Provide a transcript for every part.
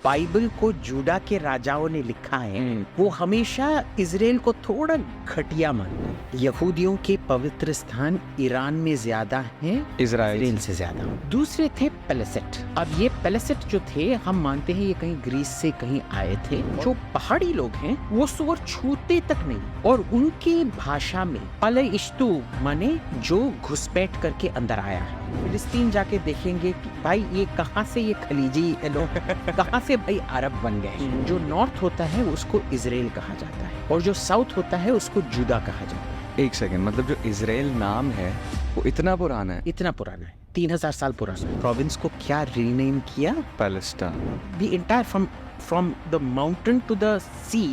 Bible को JUDA के राजाओं ने लिखा है वो हमेशा इजराइल को थोड़ा घटिया मानते हैं। यहूदियों के पवित्र स्थान ईरान में ज्यादा हैं इजराइल से ज्यादा। दूसरे थे पेलेसेट। अब ये पेलेसेट जो थे हम मानते हैं ये कहीं ग्रीस से कहीं आए थे। जो पहाड़ी लोग हैं वो सुअर छूते तक नहीं और उनकी भाषा में पलेइश्तु माने जो घुसपैठ करके अंदर आया है। फिलिस्तीन जाके देखेंगे कि भाई ये कहाँ से ये खलीजी लोग कहाँ से भाई अरब बन गए। जो नॉर्थ होता है उसको इजराइल कहा जाता है और जो साउथ होता है उसको जूदा कहा जाता है। एक सेकंड, मतलब जो इजराइल नाम है वो इतना पुराना है? इतना पुराना है, 3000 साल पुराना। प्रोविंस को क्या रीनेम किया? Palestine. The entire from the mountain to the sea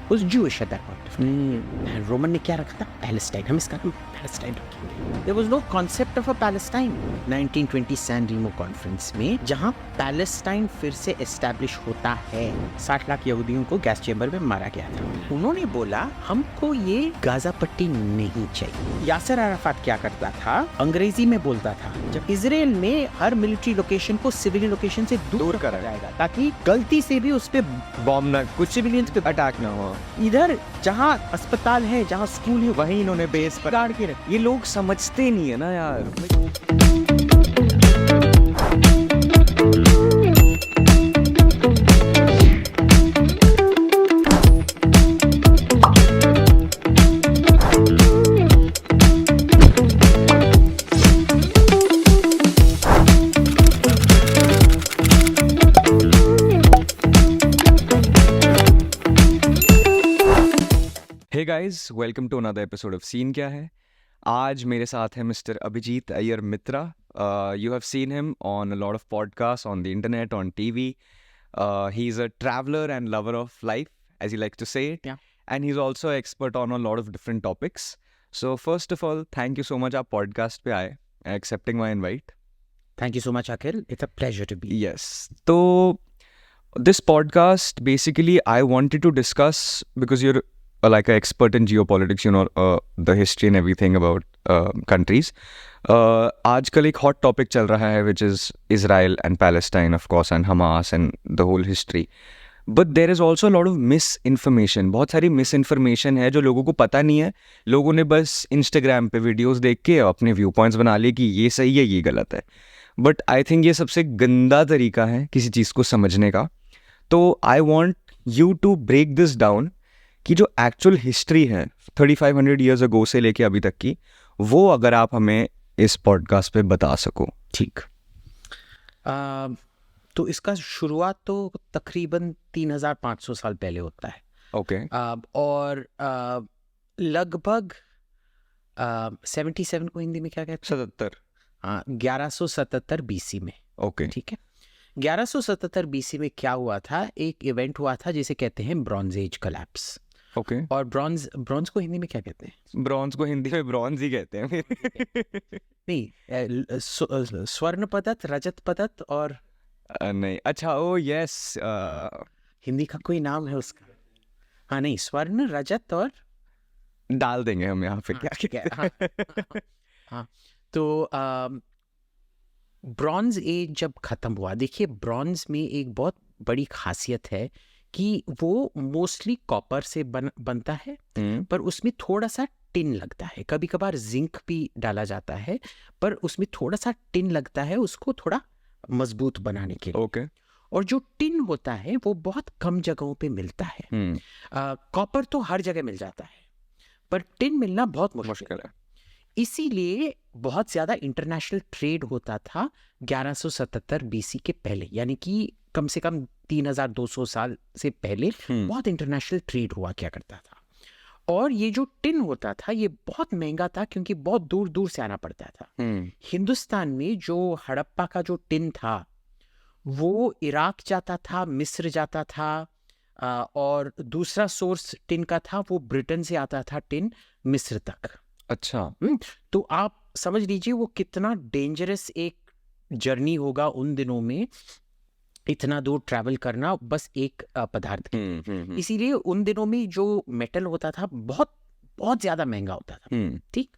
was Jewish at that point of time. Roman ने क्या रखा था? पैलेस्टाइन। हम इसका नाम पैलेस्टाइन रखेंगे। There was no concept of a Palestine. 1920 San Remo conference में जहां पैलेस्टाइन फिर से एस्टैब्लिश होता है, 60 लाख यहूदियों को गैस चेंबर में मारा गया था। उन्होंने बोला हमको ये गाजा पट्टी नहीं चाहिए। यासर अराफात क्या करता था? अंग्रेजी में बोलता था जब इजराइल में हर मिलिट्री लोकेशन को सिविलियन लोकेशन से दूर करा जाएगा ताकि गलती से भी उस पे बॉम्ब ना, कुछ सिविलियंस पे अटैक ना हो। इधर जहाँ अस्पताल है जहाँ स्कूल है वहीं इन्होंने बेस पर गाड़ के रख। ये लोग समझते नहीं है ना यार। Hey guys, welcome to another episode of scene क्या है। आज मेरे साथ है mister Abhijit Iyer Mitra. You have seen him on a lot of podcast on the internet, on TV. He is a traveller and lover of life, as you like to say it, and he is also expert on a lot of different topics. So first of all, thank you so much आप podcast पे आए, accepting my invite. Thank you so much Akhil, it's a pleasure to be. Yes. So, this podcast basically I wanted to discuss because you're like an expert in geopolitics, you know, the history and everything about countries. आजकल एक hot topic चल रहा है which is Israel and Palestine, of course, and Hamas and the whole history. But there is also a lot of misinformation. बहुत सारी misinformation है जो लोगों को पता नहीं है. लोगों ने बस Instagram पे videos देख के अपने व्यू पॉइंट्स बना लिए कि ये सही है ये गलत है. बट आई थिंक ये सबसे गंदा तरीका है किसी चीज़ को समझने का. तो I want you to break this down कि जो एक्चुअल हिस्ट्री है 3500 ईयर्स अगो से लेके अभी तक की, वो अगर आप हमें इस पॉडकास्ट पे बता सको. ठीक. तो इसका शुरुआत तो तकरीबन 3500 साल पहले होता है. ओके. और लगभग 77 को हिंदी में क्या कहते हैं? 77. 1177 बीसी में. ओके. ठीक है. 1177 बीसी में क्या हुआ था? एक इवेंट हुआ था जिसे कहते हैं ब्रॉन्ज एज कोलैप्स. ओके. और ब्रॉन्ज को हिंदी में क्या कहते हैं? ब्रॉन्ज को हिंदी में ब्रॉन्ज ही कहते हैं. नहीं, स्वर्ण पदत, रजत पदत और नहीं. अच्छा, ओ यस, हिंदी का कोई नाम है उसका? हाँ, नहीं, स्वर्ण, रजत और डाल देंगे हम यहाँ पे. क्या ठीक है. हाँ. तो ब्रॉन्ज एज जब खत्म हुआ, देखिए ब्रॉन्ज में एक बहुत बड़ी खासियत है कि वो मोस्टली कॉपर से बनता है, पर उसमें थोड़ा सा टिन लगता है. कभी कभार जिंक भी डाला जाता है, पर उसमें थोड़ा सा टिन लगता है उसको थोड़ा मजबूत बनाने के लिए. ओके. और जो टिन होता है वो बहुत कम जगहों पे मिलता है. कॉपर तो हर जगह मिल जाता है, पर टिन मिलना बहुत मुश्किल है. इसीलिए बहुत ज़्यादा इंटरनेशनल ट्रेड होता था 1177 बीसी के पहले, यानी कि कम से कम 3200 साल से पहले बहुत इंटरनेशनल ट्रेड हुआ क्या करता था. और ये जो टिन होता था ये बहुत महंगा था क्योंकि बहुत दूर दूर से आना पड़ता था. हिंदुस्तान में जो हड़प्पा का जो टिन था वो इराक जाता था, मिस्र जाता था, और दूसरा सोर्स टिन का था वो ब्रिटेन से आता था टिन मिस्र तक. अच्छा. तो आप समझ लीजिए वो कितना डेंजरस एक जर्नी होगा उन दिनों में, इतना दूर ट्रैवल करना बस एक पदार्थ के लिए. इसीलिए उन दिनों में जो मेटल होता था बहुत बहुत ज्यादा महंगा होता था. ठीक.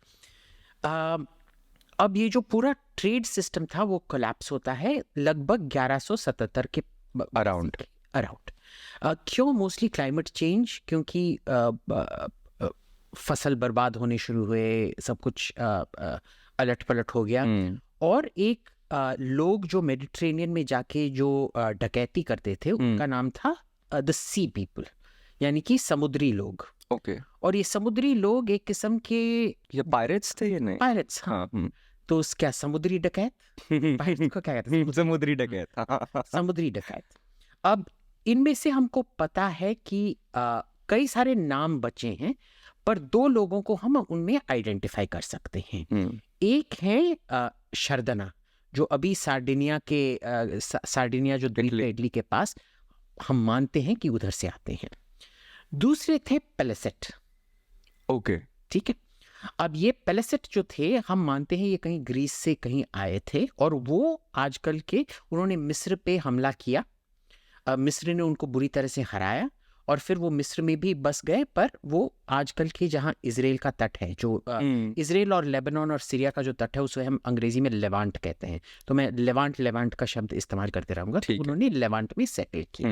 अब ये जो पूरा ट्रेड सिस्टम था वो कोलैप्स होता है लगभग 1177 के Around. क्यों मोस्टली क्लाइमेट चेंज? क्योंकि फसल बर्बाद होने शुरू हुए, सब कुछ अलट पलट हो गया। और एक लोग जो मेडिटेरेनियन में जाके जो डकैती करते थे, उनका नाम था द सी पीपल, यानी कि समुद्री लोग। ओके। और ये समुद्री लोग एक किस्म के ये पायरेट्स थे ये? नहीं, पायरेट्स। हाँ। तो क्या समुद्री डकैत? पायरेट्स को क्या कहते हैं? समुद्री डकैत। समुद्री डकैत। अब इनमें से हमको पता है कि कई सारे नाम बचे हैं, पर 2 लोगों को हम उनमें आइडेंटिफाई कर सकते हैं। एक है शर्दना, जो अभी सार्डिनिया जो द्वीप है इटली के पास, हम मानते हैं कि उधर से आते हैं। दूसरे थे पेलेसेट। ओके, ठीक है। अब ये पेलेसेट जो थे, हम मानते हैं ये कहीं ग्रीस से कहीं आए थे, और वो आजकल के उन्होंने मिस्र पे हमला किया। मिस्र ने उनको बुरी तरह से हराया, और फिर वो मिस्र में भी बस गए, पर वो आजकल के जहाँ इजराइल का तट है, जो इजराइल और लेबनान और सीरिया का जो तट है, उसे हम अंग्रेजी में लेवांट कहते हैं। तो मैं लेवांट का शब्द इस्तेमाल करते रहूंगा। तो उन्होंने लेवांट में सेटल किया।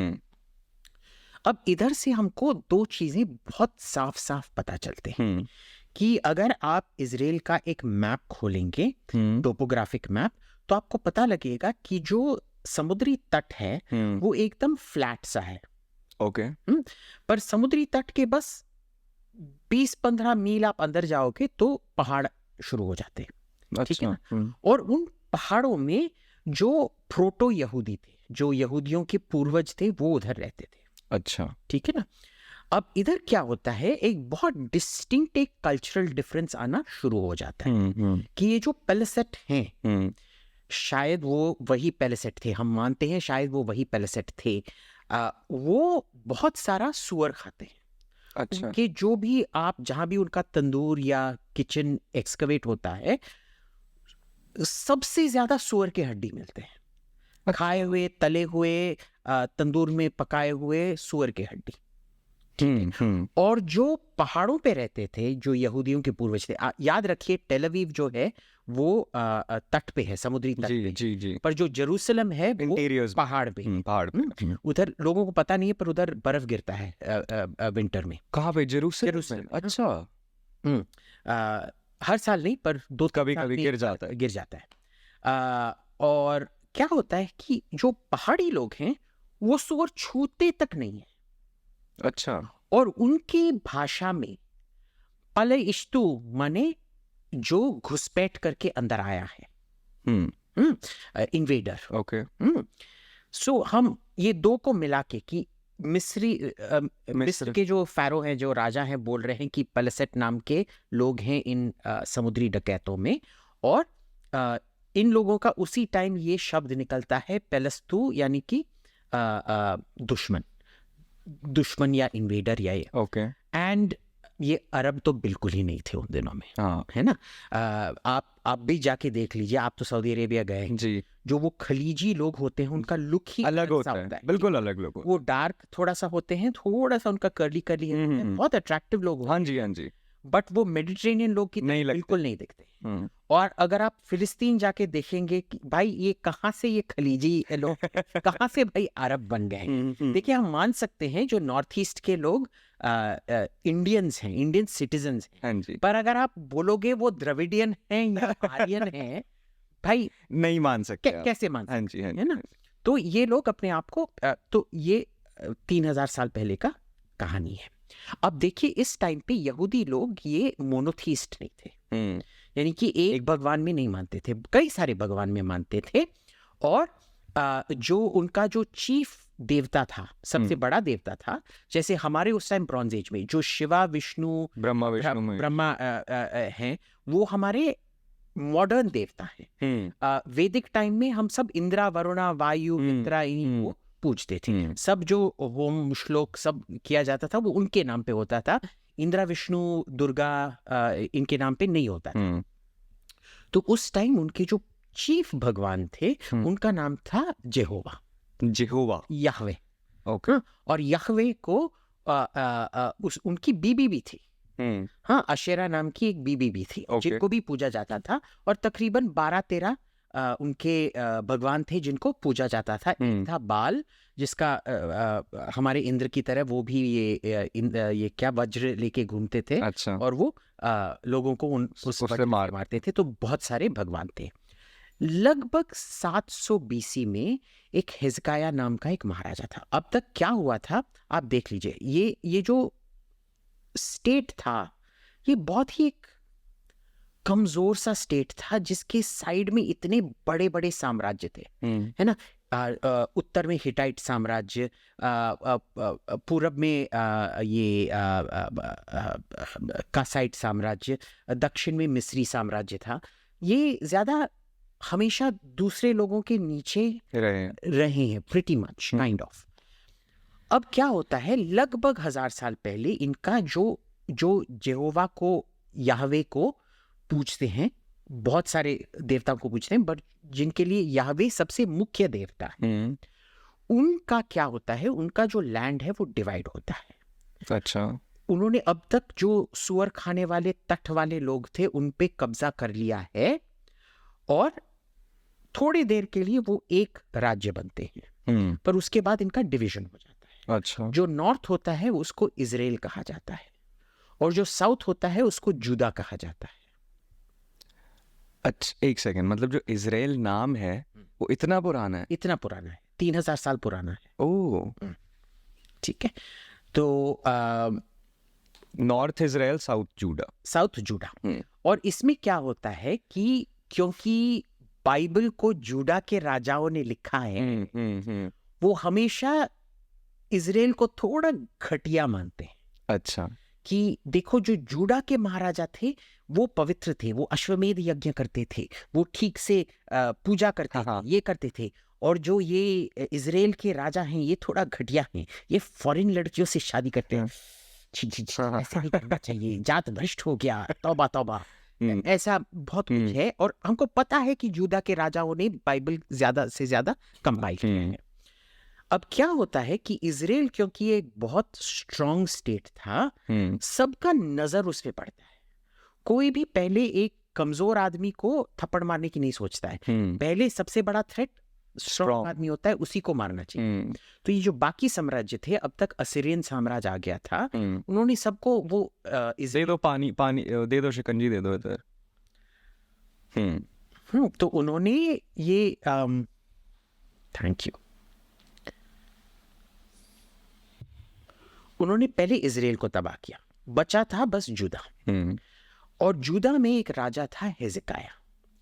अब इधर से हमको 2 चीजें बहुत साफ साफ पता चलते हैं कि अगर आप इजराइल का एक मैप खोलेंगे, टोपोग्राफिक मैप, तो आपको पता लगेगा कि जो समुद्री तट है वो एकदम फ्लैट सा है। ओके। पर समुद्री तट के बस 20-15 मील आप अंदर जाओगे तो पहाड़ शुरू हो जाते हैं। ठीक है ना? और उन पहाड़ों में जो प्रोटो यहूदी थे, जो यहूदियों के पूर्वज थे, वो उधर रहते थे। अच्छा, ठीक है ना? अब इधर क्या होता है, एक बहुत डिस्टिंक्ट एक कल्चरल डिफरेंस आना शुरू हो जाता है कि ये जो पेलेसेट हैं, शायद वो वही पेलेसेट थे, हम मानते हैं शायद वो वही पेलेसेट थे। वो बहुत सारा सुअर खाते हैं। अच्छा। उनके जो भी आप जहां भी उनका तंदूर या किचन एक्सकवेट होता है, सबसे ज्यादा सुअर के हड्डी मिलते हैं। खाए हुए, तले हुए, तंदूर में पकाए हुए सुअर के हड्डी। और जो पहाड़ों पे रहते थे, जो यहूदियों के पूर्वज थे, याद रखिए टेल अवीव जो है वो तट पे है, समुद्री तट पे। जी। पर जो जेरूसलम है वो पहाड़ पे। उधर लोगों को पता नहीं है, पर उधर बर्फ गिरता है विंटर में। कहाँ पे? जेरूसलम। अच्छा। हर साल नहीं, पर 2 कभी गिर जाता है। और क्या होता है कि जो पहाड़ी लोग हैं वो सुअर छूते तक नहीं है। अच्छा। और उनकी भाषा में पले इश्तु माने जो घुसपैठ करके अंदर आया है, इन्वेडर। ओके। सो हम ये 2 को मिला के कि मिस्र के जो फैरो हैं, जो राजा हैं, बोल रहे हैं कि पेलेसेट नाम के लोग हैं इन समुद्री डकैतों में। और इन लोगों का उसी टाइम ये शब्द निकलता है पेलेस्तु, यानी कि दुश्मन या इन्वेडर या ये। ओके। एंड ये अरब तो बिल्कुल ही नहीं थे उन दिनों में। है ना? आप भी जाके देख लीजिए, आप तो सऊदी अरेबिया गए जी। जो वो खलीजी लोग होते हैं, उनका लुक ही अलग होता है। बिल्कुल अलग लोग। वो डार्क थोड़ा सा होते हैं, थोड़ा सा उनका कर्ली बहुत अट्रैक्टिव लोग। हाँ जी। बट वो मेडिटेरेनियन लोग की बिल्कुल नहीं दिखते। और अगर आप फिलिस्तीन जाके देखेंगे कि भाई ये कहाँ से ये खलीजी लोग कहाँ से भाई अरब बन गए। देखिए, हम मान सकते हैं जो नॉर्थ ईस्ट के लोग इंडियंस हैं, इंडियन सिटीजन्स हैं, पर अगर आप बोलोगे वो द्रविडियन हैं या आर्यन हैं, भाई नहीं मान सकते। कैसे मान सकते हैं? है ना? तो ये लोग अपने आप को तो ये 3000 साल पहले का कहानी है। अब देखिए, इस टाइम पे यहूदी लोग ये मोनोथीस्ट नहीं थे, यानी कि एक भगवान में नहीं मानते थे, कई सारे भगवान में मानते थे। और जो उनका जो चीफ देवता था, सबसे बड़ा देवता था, जैसे हमारे उस टाइम ब्रॉन्ज एज में जो शिवा, विष्णु, ब्रह्मा हैं, वो हमारे मॉडर्न देवता हैं। वैदिक टाइम में हम सब इंद्रा, वरुणा, वायु, मित्रा को पूजते थे। सब जो होम श्लोक सब किया जाता था वो उनके नाम पे होता था। इंद्रा, विष्णु, दुर्गा इनके नाम पे नहीं होता था। तो उस टाइम उनके जो चीफ भगवान थे उनका नाम था जेहोवा, याहवे। ओके। और याहवे को उनकी बीबी भी थी। हाँ, अशेरा नाम की एक बीबी भी थी, जिनको भी पूजा जाता था। और तकरीबन 12-13 उनके भगवान थे जिनको पूजा जाता था। एक था बाल, जिसका हमारे इंद्र की तरह वो भी ये क्या वज्र लेके घूमते थे। अच्छा। और वो लोगों को उस उससे वज्र से मारते थे। तो बहुत सारे भगवान थे। लगभग 700 बीसी में एक हिजकाया नाम का एक महाराजा था। अब तक क्या हुआ था आप देख लीजिए। ये जो स्टेट था ये बहुत ही एक कमजोर सा स्टेट था, जिसके साइड में इतने बड़े बड़े साम्राज्य थे, है ना। उत्तर में हिटाइट साम्राज्य, पूरब में ये कासाइट साम्राज्य, दक्षिण में मिस्री साम्राज्य था। ये ज्यादा हमेशा दूसरे लोगों के नीचे रहे हैं, प्रिटी मच काइंड ऑफ। अब क्या होता है, लगभग 1000 साल पहले इनका जो यहोवा को, याहवे को पूजते हैं, बहुत सारे देवताओं को पूजते हैं, बट जिनके लिए याहवे सबसे मुख्य देवता है, उनका क्या होता है, उनका जो लैंड है वो डिवाइड होता है। अच्छा। उन्होंने अब तक जो सुअर खाने वाले तट वाले लोग थे उन पे कब्जा कर लिया है, और थोड़ी देर के लिए वो एक राज्य बनते हैं, पर उसके बाद इनका डिवीजन हो जाता है। अच्छा। जो नॉर्थ होता है उसको इजराइल कहा जाता है, और जो साउथ होता है उसको जूदा कहा जाता है। अच्छा, एक सेकंड, मतलब जो इजराइल नाम है वो इतना पुराना है? इतना पुराना है, 3000 साल पुराना है। ओह, ठीक है। तो north Israel, south Judah. South Judah. और इसमें क्या होता है कि क्योंकि बाइबल को जूडा के राजाओं ने लिखा है, वो हमेशा इजराइल को थोड़ा घटिया मानते हैं। अच्छा। कि देखो, जो जूडा के महाराजा थे वो पवित्र थे, वो अश्वमेध यज्ञ करते थे, वो ठीक से पूजा करते थे, ये करते थे। और जो ये इजराइल के राजा हैं ये थोड़ा घटिया हैं, ये फॉरेन लड़कियों से शादी करते हैं, छी छी छी, ऐसा नहीं करना चाहिए, जात भ्रष्ट हो गया, तौबा तौबा, ऐसा बहुत कुछ है। और हमको पता है कि जूदा के राजाओं ने बाइबल ज्यादा से ज्यादा कंपाइल किया है। अब क्या होता है कि इजराइल क्योंकि एक बहुत स्ट्रॉन्ग स्टेट था, सबका नजर उस पे पड़ता है। कोई भी पहले एक कमजोर आदमी को थप्पड़ मारने की नहीं सोचता है, पहले सबसे बड़ा थ्रेट स्ट्रॉन्ग आदमी होता है, उसी को मारना चाहिए। तो ये जो बाकी साम्राज्य थे, अब तक असीरियन साम्राज्य आ गया था, उन्होंने सबको वो दे दो पानी दे दो, शिकंजी दे दो इधर। तो उन्होंने ये थैंक यू, उन्होंने पहले इजराइल को तबाह किया, बचा था बस जूदा। और जूदा में एक राजा था हिजकाया।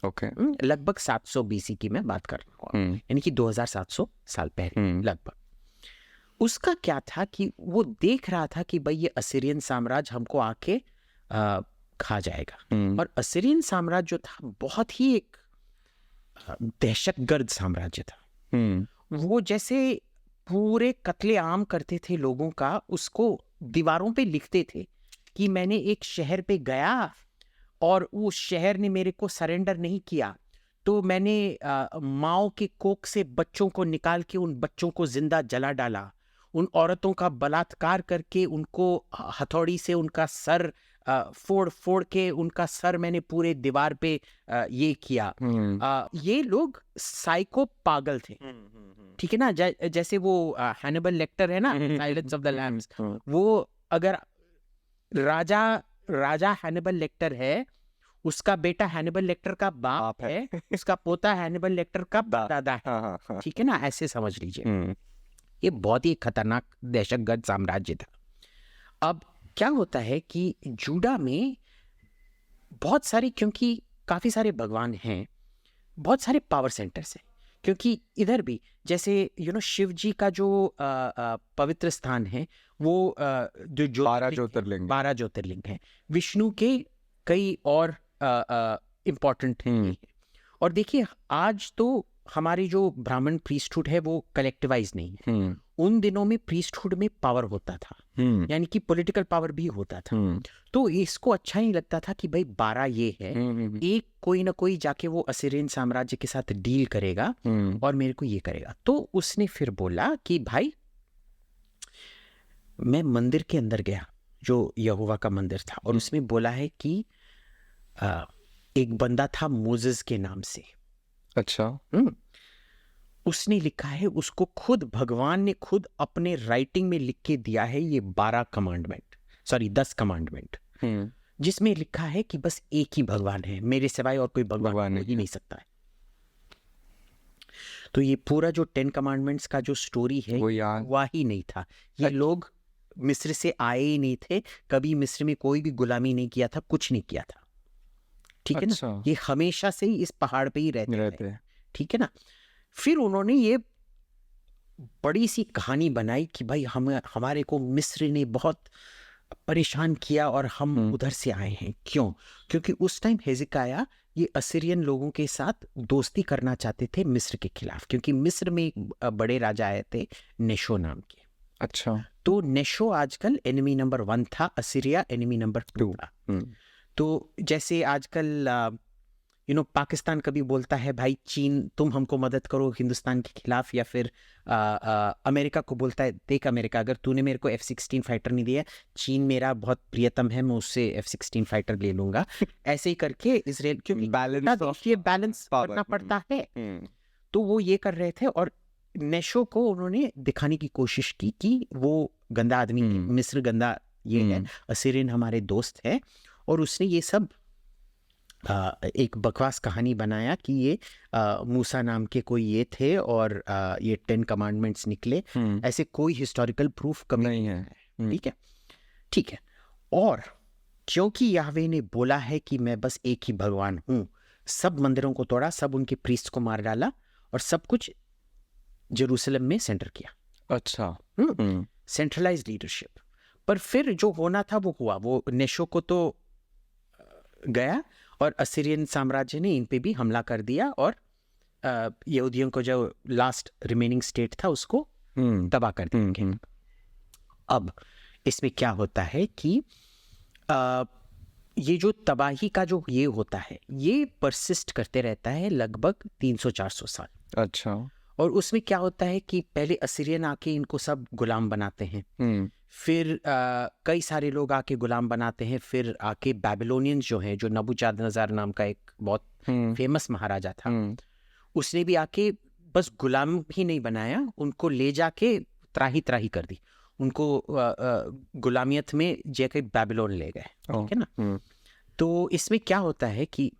ओके। लगभग 700 बीसी की मैं बात कर रहा हूँ, यानी कि 2700 साल पहले लगभग। उसका क्या था कि वो देख रहा था कि भाई ये असीरियन साम्राज्य हमको आके खा जाएगा। और असीरियन साम्राज्य जो था बहुत ही एक दहशतगर्द साम्राज्य था। वो जैसे पूरे कत्ले आम करते थे लोगों का, उसको दीवारों पे लिखते थे कि मैंने एक शहर पे गया और उस शहर ने मेरे को सरेंडर नहीं किया, तो मैंने माओ के कोख से बच्चों को निकाल के उन बच्चों को जिंदा जला डाला, उन औरतों का बलात्कार करके उनको हथौड़ी से उनका सर फोड़ फोड़ के उनका सर मैंने पूरे दीवार पे ये किया। ये लोग साइको पागल थे, ठीक है ना। जैसे वो हैनिबल लेक्टर है ना, साइलेंस ऑफ द लैम्स, वो अगर राजा हैनिबल लेक्टर है, उसका बेटा हैनिबल लेक्टर का बाप है, उसका पोता हैनिबल लेक्टर का दादा है, ठीक है ना, ऐसे समझ लीजिए। ये बहुत ही खतरनाक दहशतगर्द साम्राज्य था। अब क्या होता है कि जूडा में बहुत सारे, क्योंकि काफी सारे भगवान हैं, बहुत सारे पावर सेंटर्स हैं, क्योंकि इधर भी जैसे शिव जी का जो पवित्र स्थान है वो जो 12 ज्योतिर्लिंग है, विष्णु के कई और इम्पोर्टेंट हैं। और देखिए, आज तो हमारी जो ब्राह्मण प्रीस्टहुड है वो कलेक्टिवाइज नहीं है। उन दिनों में प्रीस्टहुड में पावर होता था, यानी कि पॉलिटिकल पावर भी होता था। तो इसको अच्छा नहीं लगता था कि भाई 12 ये है, एक कोई ना कोई जाके वो असीरियन साम्राज्य के साथ डील करेगा और मेरे को ये करेगा। तो उसने फिर बोला कि भाई मैं मंदिर के अंदर गया, जो यहोवा का मंदिर था, और उसमें बोला है कि एक बंदा था मोजेस के नाम से। अच्छा। उसने लिखा है, उसको खुद भगवान ने खुद अपने राइटिंग में लिख के दिया है, ये 10 कमांडमेंट, जिसमें लिखा है कि बस एक ही भगवान है, मेरे सिवाय और कोई भगवान हो ही नहीं सकता है। तो ये पूरा जो 10 कमांडमेंट्स का जो स्टोरी है वह ही नहीं था। ये लोग मिस्र से आए ही नहीं थे, कभी मिस्र में कोई भी गुलामी नहीं किया था, कुछ नहीं किया था, ठीक है ना। ये हमेशा से ही इस पहाड़ पे ही रहते हैं, ठीक है ना। फिर उन्होंने ये बड़ी सी कहानी बनाई कि भाई हमारे को मिस्र ने बहुत परेशान किया और हम उधर से आए हैं। क्यों? क्योंकि उस टाइम हेज़ेकिय्याह ये असीरियन लोगों के साथ दोस्ती करना चाहते थे मिस्र के खिलाफ, क्योंकि मिस्र में एक बड़े राजा आए थे नेशो नाम के। अच्छा। तो नेशो आजकल एनिमी नंबर 1 था, असीरिया एनिमी नंबर 2 था। तो जैसे आजकल पाकिस्तान कभी बोलता है भाई चीन तुम हमको मदद करो हिंदुस्तान के खिलाफ, या फिर अमेरिका को बोलता है देख अमेरिका, अगर तूने मेरे को F-16 फाइटर नहीं दिया, चीन मेरा बहुत प्रियतम है, मैं उससे F-16 फाइटर ले लूंगा। ऐसे ही करके इसराइल, क्योंकि बैलेंस करना पड़ता है, तो वो ये कर रहे थे। और नेशो को उन्होंने दिखाने की कोशिश की कि वो गंदा आदमी है, मिस्र गंदा ये है, असीरियन हमारे दोस्त है। और उसने ये सब एक बकवास कहानी बनाया कि ये मूसा नाम के कोई ये थे और ये 10 कमांडमेंट्स निकले। ऐसे कोई हिस्टोरिकल प्रूफ कभी नहीं है, ठीक है। और क्योंकि याहवे ने बोला है कि मैं बस एक ही भगवान हूँ, सब मंदिरों को तोड़ा, सब उनके प्रीस्ट को मार डाला और सब कुछ जेरूसलम में सेंटर किया। अच्छा। Centralised leadership. पर फिर जो होना था वो हुआ, वो नेशो को तो गया और असीरियन साम्राज्य ने इन पे भी हमला कर दिया और यहूदियों को जो लास्ट रिमेनिंग स्टेट था उसको तबाह कर दिया। अब इसमें क्या होता है कि ये जो तबाही का जो ये होता है ये परसिस्ट करते रहता है लगभग 300-400 साल। अच्छा। और उसमें क्या होता है कि पहले असीरियन आके इनको सब गुलाम बनाते हैं, फिर कई सारे लोग आके गुलाम बनाते हैं, फिर आके बैबिलोनियंस जो हैं, जो नबूचादनज़र नाम का एक बहुत फेमस महाराजा था, उसने भी आके बस गुलाम ही नहीं बनाया, उनको ले जाके त्राही त्राही कर दी, उनको गुलामियत में जाके बैबिलोन ले गए, ठीक है ना। तो इसमें क्या होता है कि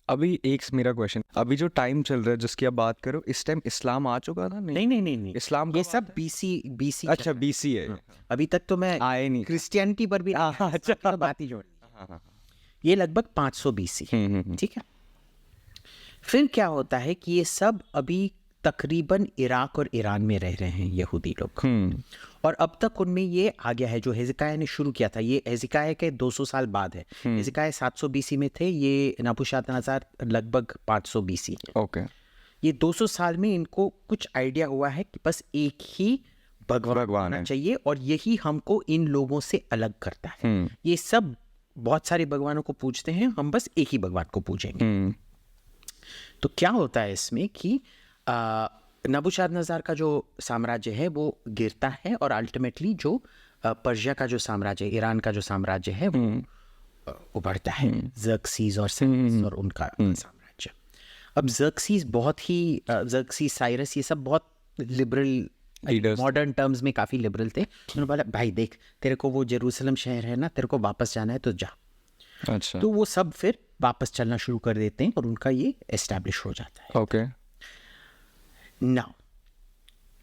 अभी एक मेरा क्वेश्चन, अभी जो टाइम चल रहा है जिसकी आप बात करो, इस टाइम इस्लाम आ चुका था? नहीं, इस्लाम ये सब बीसी। अच्छा, बीसी है। अभी तक तो मैं आए नहीं, क्रिश्चियनिटी पर भी अच्छा बात ही जोड़, ये लगभग 500 बीसी, ठीक है। फिर क्या होता है कि ये सब अभी तकरीबन इराक और ईरान में रह रहे हैं यहूदी लोग, और अब तक उनमें ये आ गया है जो हेज़ेकिय्याह ने शुरू किया था। ये हेज़ेकिय्याह के 200 साल बाद है। हेज़ेकिय्याह 700 बीसी में थे, ये नबूकदनेस्सर लगभग 500 बीसी है। ओके। ये 200 साल में इनको कुछ आइडिया हुआ है कि बस एक ही भगवान होना चाहिए और यही हमको इन लोगों से अलग करता है। ये सब बहुत सारे भगवानों को पूजते हैं, हम बस एक ही भगवान को पूजेंगे। तो क्या होता है इसमें कि नबूकदनेस्सर का जो साम्राज्य है वो गिरता है और अल्टीमेटली जो पर्शिया का जो साम्राज्य, ईरान का जो साम्राज्य है वो उभरता है, ज़र्क्सीज़ और उनका साम्राज्य। अब ज़र्क्सीज़, साइरस, ये सब बहुत लिबरल, मॉडर्न टर्म्स में काफ़ी लिबरल थे। उन्होंने बोला भाई देख, तेरे को वो जेरूसलम शहर है ना, तेरे को वापस जाना है तो जा। अच्छा। तो वो सब फिर वापस चलना शुरू कर देते हैं और उनका ये एस्टैब्लिश हो जाता है। ओके। नाउ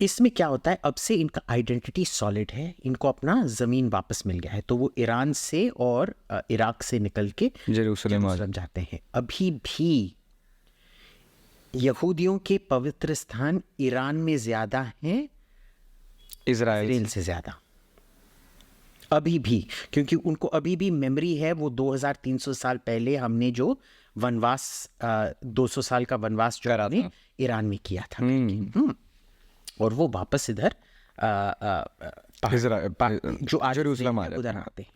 इसमें क्या होता है, अब से इनका आइडेंटिटी सॉलिड है, इनको अपना ज़मीन वापस मिल गया है, तो वो ईरान से और इराक से निकल के जेरूसलम जाते हैं। अभी भी यहूदियों के पवित्र स्थान ईरान में ज़्यादा हैं इज़राइल से ज़्यादा, अभी भी, क्योंकि उनको अभी भी मेमोरी है वो 2300 साल पहले हमने जो वनवास, 200 साल का वनवास जो हमने ईरान में किया था, और वो वापस इधर जो आज जेरूसलम उधर आते हैं।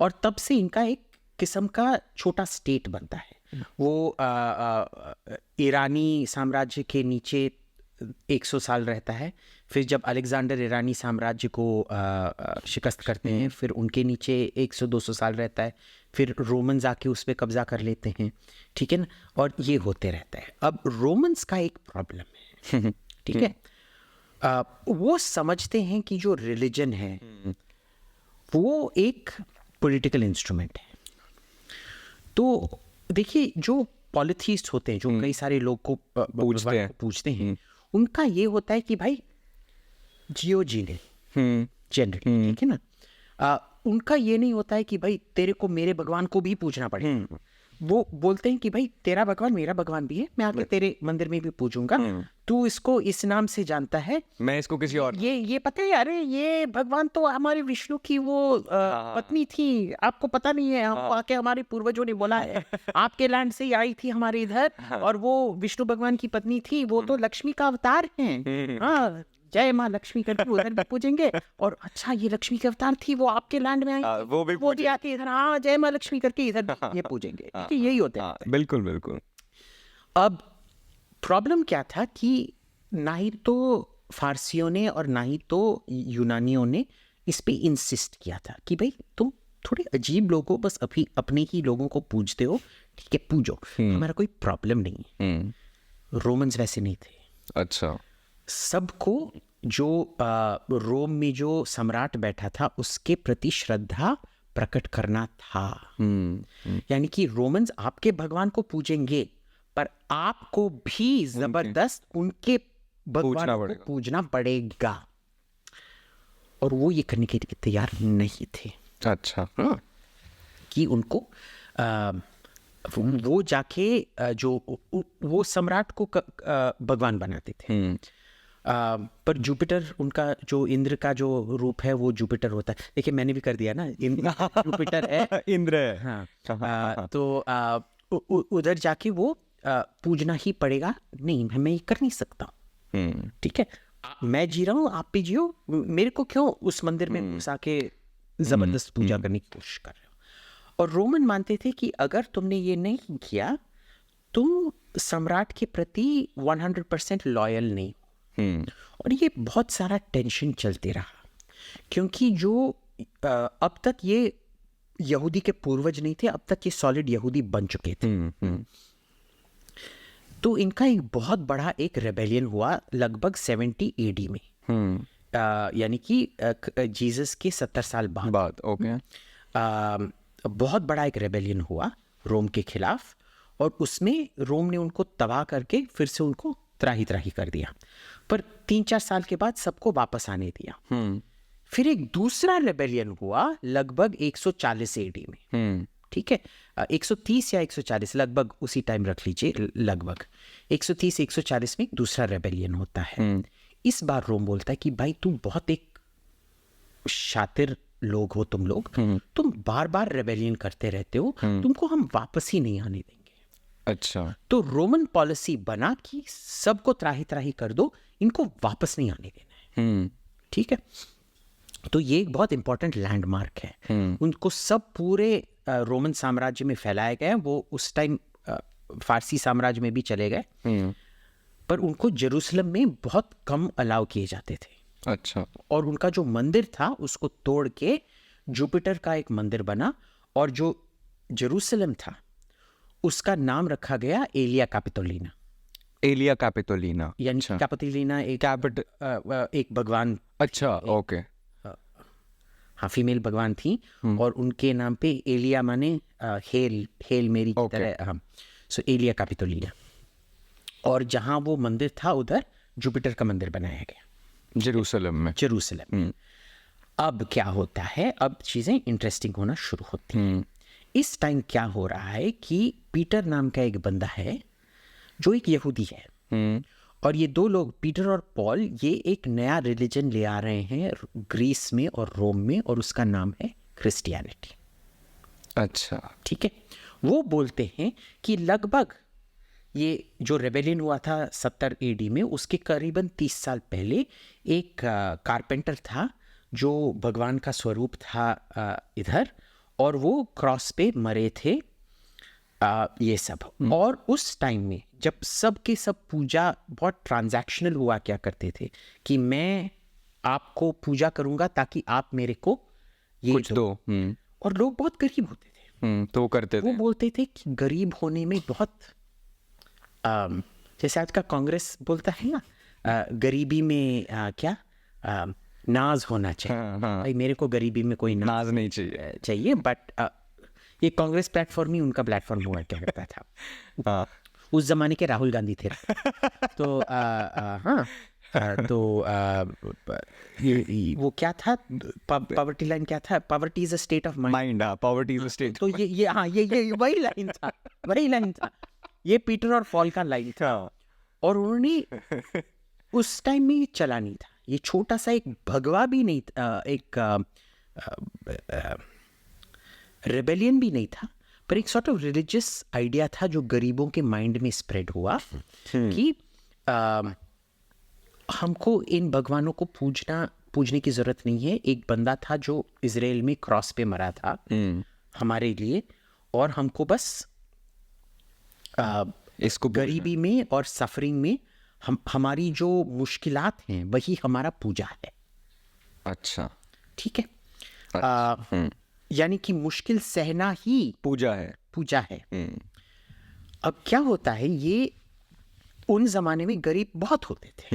और तब से इनका एक किस्म का छोटा स्टेट बनता है। वो ईरानी साम्राज्य के नीचे 100 साल रहता है, फिर जब अलेक्जेंडर ईरानी साम्राज्य को शिकस्त करते हैं, फिर उनके नीचे 100-200 साल रहता है, फिर रोमन्स आके उस पर कब्जा कर लेते हैं, ठीक है ना, और ये होते रहता है। अब रोमन्स का एक प्रॉब्लम है ठीक है। वो समझते हैं कि जो रिलीजन है वो एक पॉलिटिकल इंस्ट्रूमेंट है। तो देखिए, जो पॉलिथिस्ट होते हैं, जो कई सारे लोग को पूछते हैं, उनका ये होता है कि भाई जियो जीने जनरली, ठीक है ना। उनका ये नहीं होता है कि भाई तेरे को मेरे भगवान को भी पूछना पड़ेगा। वो बोलते हैं कि भाई तेरा भगवान मेरा भगवान भी है, मैं आके तेरे मंदिर में भी पूजूंगा, तू इसको इस नाम से जानता है, मैं इसको किसी और ये पता है, अरे ये भगवान तो हमारे विष्णु की वो पत्नी थी, आपको पता नहीं है, हमको आके हमारे पूर्वजों ने बोला है, आपके लैंड से ही आई थी हमारे इधर, और वो विष्णु भगवान की पत्नी थी, वो तो लक्ष्मी का अवतार हैं, हाँ जय माँ लक्ष्मी करके उधर भी पूजेंगे, और अच्छा ये लक्ष्मी के अवतार थी, वो आपके लैंड में आई, वो भी आके इधर हाँ जय माँ लक्ष्मी करके इधर ये पूजेंगे। यही होता है। बिल्कुल बिल्कुल। अब प्रॉब्लम क्या था कि ना ही तो फारसियों ने और ना ही तो यूनानियों ने इस पे इंसिस्ट किया था कि भाई तुम थोड़े अजीब लोगों, बस अभी अपने ही लोगों को पूजते हो, ठीक है पूजो, हमारा कोई प्रॉब्लम नहीं है। रोमन्स वैसे नहीं थे। अच्छा। सबको जो रोम में जो सम्राट बैठा था उसके प्रति श्रद्धा प्रकट करना था। यानी कि रोमन्स आपके भगवान को पूजेंगे, पर आपको भी जबरदस्त उनके भगवान को पूजना पड़ेगा, और वो ये करने के लिए तैयार नहीं थे। अच्छा। कि उनको वो जाके जो वो सम्राट को भगवान बनाते थे। पर जुपिटर, उनका जो इंद्र का जो रूप है वो जुपिटर होता है। देखिए मैंने भी कर दिया ना, जुपिटर है, इंद्र है। हाँ। तो उधर जाके वो पूजना ही पड़ेगा, नहीं मैं ये कर नहीं सकता, ठीक है, मैं जी रहा हूँ आप भी जियो, मेरे को क्यों उस मंदिर में घुसा के जबरदस्त पूजा करने की कोशिश कर रहे हो। और रोमन मानते थे कि अगर तुमने ये नहीं किया तुम सम्राट के प्रति 100% लॉयल नहीं। और ये बहुत सारा टेंशन चलते रहा, क्योंकि जो अब तक ये यहूदी के पूर्वज नहीं थे, अब तक ये सॉलिड यहूदी बन चुके थे। तो इनका एक बहुत बड़ा एक रेबेलियन हुआ लगभग 70 AD में, यानी कि जीसस के 70 साल बाद। ओके। बहुत बड़ा एक रेबेलियन हुआ रोम के खिलाफ, और उसमें रोम ने उनको तबाह करके फिर से उनको त्राही त्राही कर दिया, पर 3-4 साल के बाद सबको वापस आने दिया। फिर एक दूसरा रेबेलियन हुआ लगभग 140 AD में, ठीक है, 130 या 140 लगभग उसी टाइम रख लीजिए, लगभग 130-140 में एक दूसरा रेबेलियन होता है। इस बार रोम बोलता है कि भाई तुम बहुत एक शातिर लोग हो, तुम लोग, तुम बार बार रेबेलियन करते रहते हो, तुमको हम वापस ही नहीं आने देंगे। अच्छा। तो रोमन पॉलिसी बना कि सबको त्राही त्राही कर दो, इनको वापस नहीं आने देना है, ठीक है। तो ये एक बहुत इंपॉर्टेंट लैंडमार्क है। उनको सब पूरे रोमन साम्राज्य में फैलाया गया। वो उस टाइम फारसी साम्राज्य में भी चले गए, पर उनको जेरूसलम में बहुत कम अलाउ किए जाते थे। अच्छा। और उनका जो मंदिर था उसको तोड़ के जुपिटर का एक मंदिर बना, और जो जेरूसलम था उसका नाम रखा गया एलिया कैपिटोलिना। एलिया कैपिटोलिना, यानी कैपिटोलिना एक भगवान। अच्छा, ओके। हाँ, फीमेल भगवान थी, और उनके नाम पे एलिया माने हेल मेरी की तरह। हाँ, सो एलिया कैपिटोलिना। और जहाँ वो मंदिर था उधर जुपिटर का मंदिर बनाया गया, जेरूसलम में। जेरूसलम। अब क्या होता है, अब चीज़ें इंटरेस्टिंग होना शुरू होती हैं। इस टाइम क्या हो रहा है कि पीटर नाम का एक बंदा है जो एक यहूदी है, और ये दो लोग पीटर और पॉल ये एक नया रिलीजन ले आ रहे हैं ग्रीस में और रोम में, और उसका नाम है क्रिश्चियनिटी। अच्छा, ठीक है। वो बोलते हैं कि लगभग ये जो रेबेलियन हुआ था 70 AD में, उसके करीबन 30 साल पहले एक कारपेंटर था जो भगवान का स्वरूप था इधर, और वो क्रॉस पे मरे थे ये सब। और उस टाइम में जब सब के सब पूजा बहुत ट्रांजैक्शनल हुआ क्या करते थे कि मैं आपको पूजा करूंगा ताकि आप मेरे को ये कुछ दो। और लोग बहुत गरीब होते थे, तो करते थे। वो बोलते थे कि गरीब होने में बहुत जैसे आज का कांग्रेस बोलता है ना, गरीबी में क्या नाज होना चाहिए। हाँ, भाई मेरे को गरीबी में कोई नाज नहीं चाहिए। बट ये कांग्रेस प्लेटफॉर्म ही उनका प्लेटफॉर्म हुआ क्या करता था। हाँ, उस जमाने के राहुल गांधी थे। तो हाँ तो वो क्या था, पॉवर्टी लाइन क्या था, poverty is a state of mind. Mind, poverty is a state. तो ये हाँ ये वही लाइन था, वही लाइन था। ये पीटर और पॉल का लाइन था, और उन्होंने उस टाइम में ये चला नहीं था। ये छोटा सा एक भगवा भी नहीं था, एक रेबेलियन भी नहीं था, पर एक सॉर्ट ऑफ रिलीजियस आइडिया था जो गरीबों के माइंड में स्प्रेड हुआ कि हमको इन भगवानों को पूजने की जरूरत नहीं है। एक बंदा था जो इजराइल में क्रॉस पे मरा था हमारे लिए, और हमको बस इसको गरीबी में और सफरिंग में हमारी जो मुश्किलात हैं वही हमारा पूजा है। अच्छा, ठीक है। यानी कि मुश्किल सहना ही पूजा है। अब क्या होता है, ये उन जमाने में गरीब बहुत होते थे।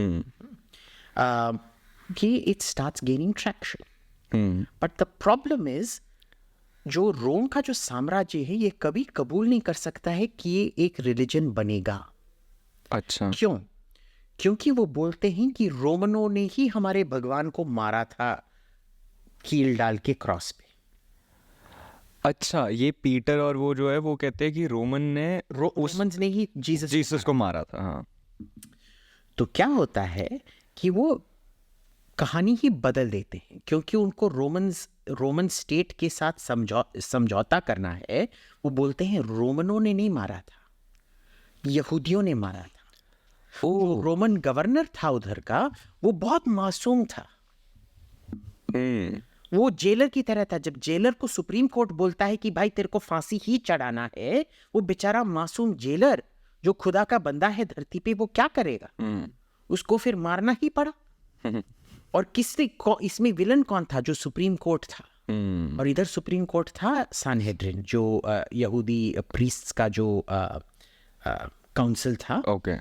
कि it starts gaining traction, but the problem is जो रोम का जो साम्राज्य है ये कभी कबूल नहीं कर सकता है कि ये एक रिलीजन बनेगा। अच्छा, क्यों? क्योंकि वो बोलते हैं कि रोमनों ने ही हमारे भगवान को मारा था कील डाल के क्रॉस पे। अच्छा, ये पीटर और वो जो है वो कहते हैं कि रोमन्स ने ही जीसस को मारा था। हाँ, तो क्या होता है कि वो कहानी ही बदल देते हैं, क्योंकि उनको रोमन स्टेट के साथ समझौता करना है। वो बोलते हैं रोमनों ने नहीं मारा था, यहूदियों ने मारा था। जो रोमन गवर्नर था उधर का, वो बहुत मासूम था। वो जेलर की तरह था। जब जेलर को सुप्रीम कोर्ट बोलता है कि भाई तेरे को फांसी ही चढ़ाना है, वो बेचारा मासूम जेलर जो खुदा का बंदा है धरती पे, वो क्या करेगा? उसको फिर मारना ही पड़ा। और इसमें विलन कौन था? जो सुप्रीम कोर्ट था। और इधर सुप्रीम कोर्ट था सनहेड्रिन, जो यहूदी प्रीस्ट्स का जो काउंसिल था। ओके,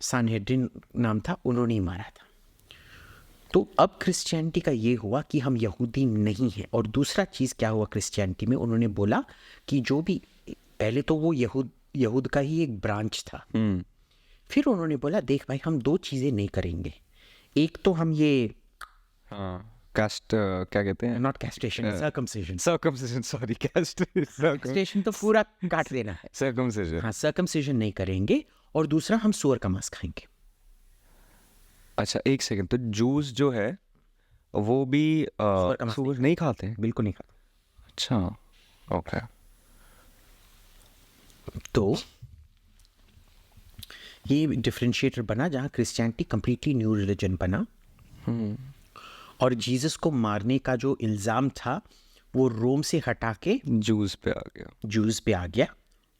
सनहेड्रिन नाम था, उन्होंने ही मारा था। तो अब क्रिश्चियनिटी का ये हुआ कि हम यहूदी नहीं हैं। और दूसरा चीज़ क्या हुआ क्रिश्चियनिटी में, उन्होंने बोला कि जो भी पहले तो वो यहूद का ही एक ब्रांच था। फिर उन्होंने बोला देख भाई, हम दो चीज़ें नहीं करेंगे। एक तो हम ये कास्ट क्या कहते हैं, not castration, circumcision. Sorry, cast castration तो पूरा काट देना है। सर्कमसिजन। हाँ, सर्कमसिजन नहीं करेंगे। और दूसरा, हम सूअर का मांस खाएंगे। अच्छा, एक सेकंड, तो जूस जो है वो भी सूअर नहीं खाते हैं? बिल्कुल नहीं खाते। अच्छा, ओके। तो ये डिफरेंशिएटर बना जहाँ क्रिश्चियनिटी कंप्लीटली न्यू रिलीजन बना। और जीसस को मारने का जो इल्ज़ाम था वो रोम से हटा के जूस पे आ गया।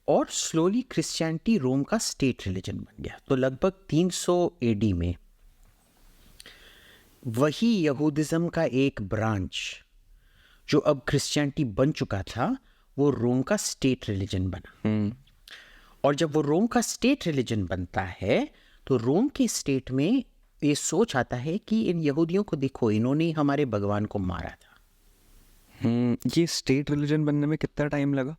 और स्लोली क्रिश्चियनिटी रोम का स्टेट रिलीजन बन गया। तो लगभग 300 एडी में वही यहूदिज्म का एक ब्रांच जो अब क्रिश्चियनिटी बन चुका था, वो रोम का स्टेट रिलीजन बना। और जब वो रोम का स्टेट रिलीजन बनता है, तो रोम के स्टेट में ये सोच आता है कि इन यहूदियों को देखो, इन्होंने हमारे भगवान को मारा था। ये स्टेट रिलीजन बनने में कितना टाइम लगा?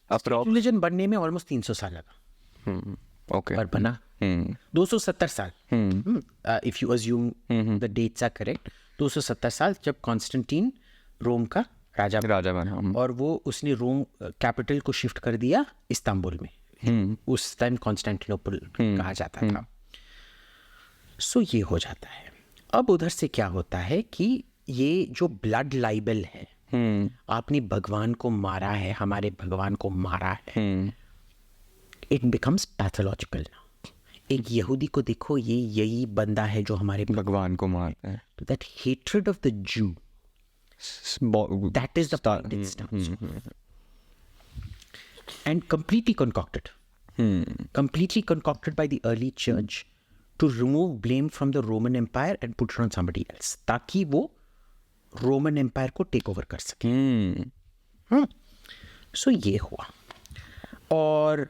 रिलीजन बनने में ऑलमोस्ट 300 साल लगा। ओके, पर बना 270 साल। If you assume the dates are correct, 270 साल, जब कॉन्स्टेंटीन रोम का राजा बना। और वो उसने रोम कैपिटल को शिफ्ट कर दिया इस्तांबुल में। उस टाइम कॉन्स्टेंटिनोपल कहा जाता था। सो ये हो जाता है। अब उधर से क्या होता है कि ये जो ब्लड लाइबल है, आपने भगवान को मारा है, हमारे भगवान को मारा है, इट बिकम्स पैथोलॉजिकल। एक यहूदी को देखो, ये यही बंदा है जो हमारे भगवान को मारता है। तो that hatred of the zoo, that is the point it starts with. And completely concocted by the early church to remove blame from the Roman Empire and put it on somebody else, ताकि वो Roman empire को take over कर सके। सो ये हुआ। और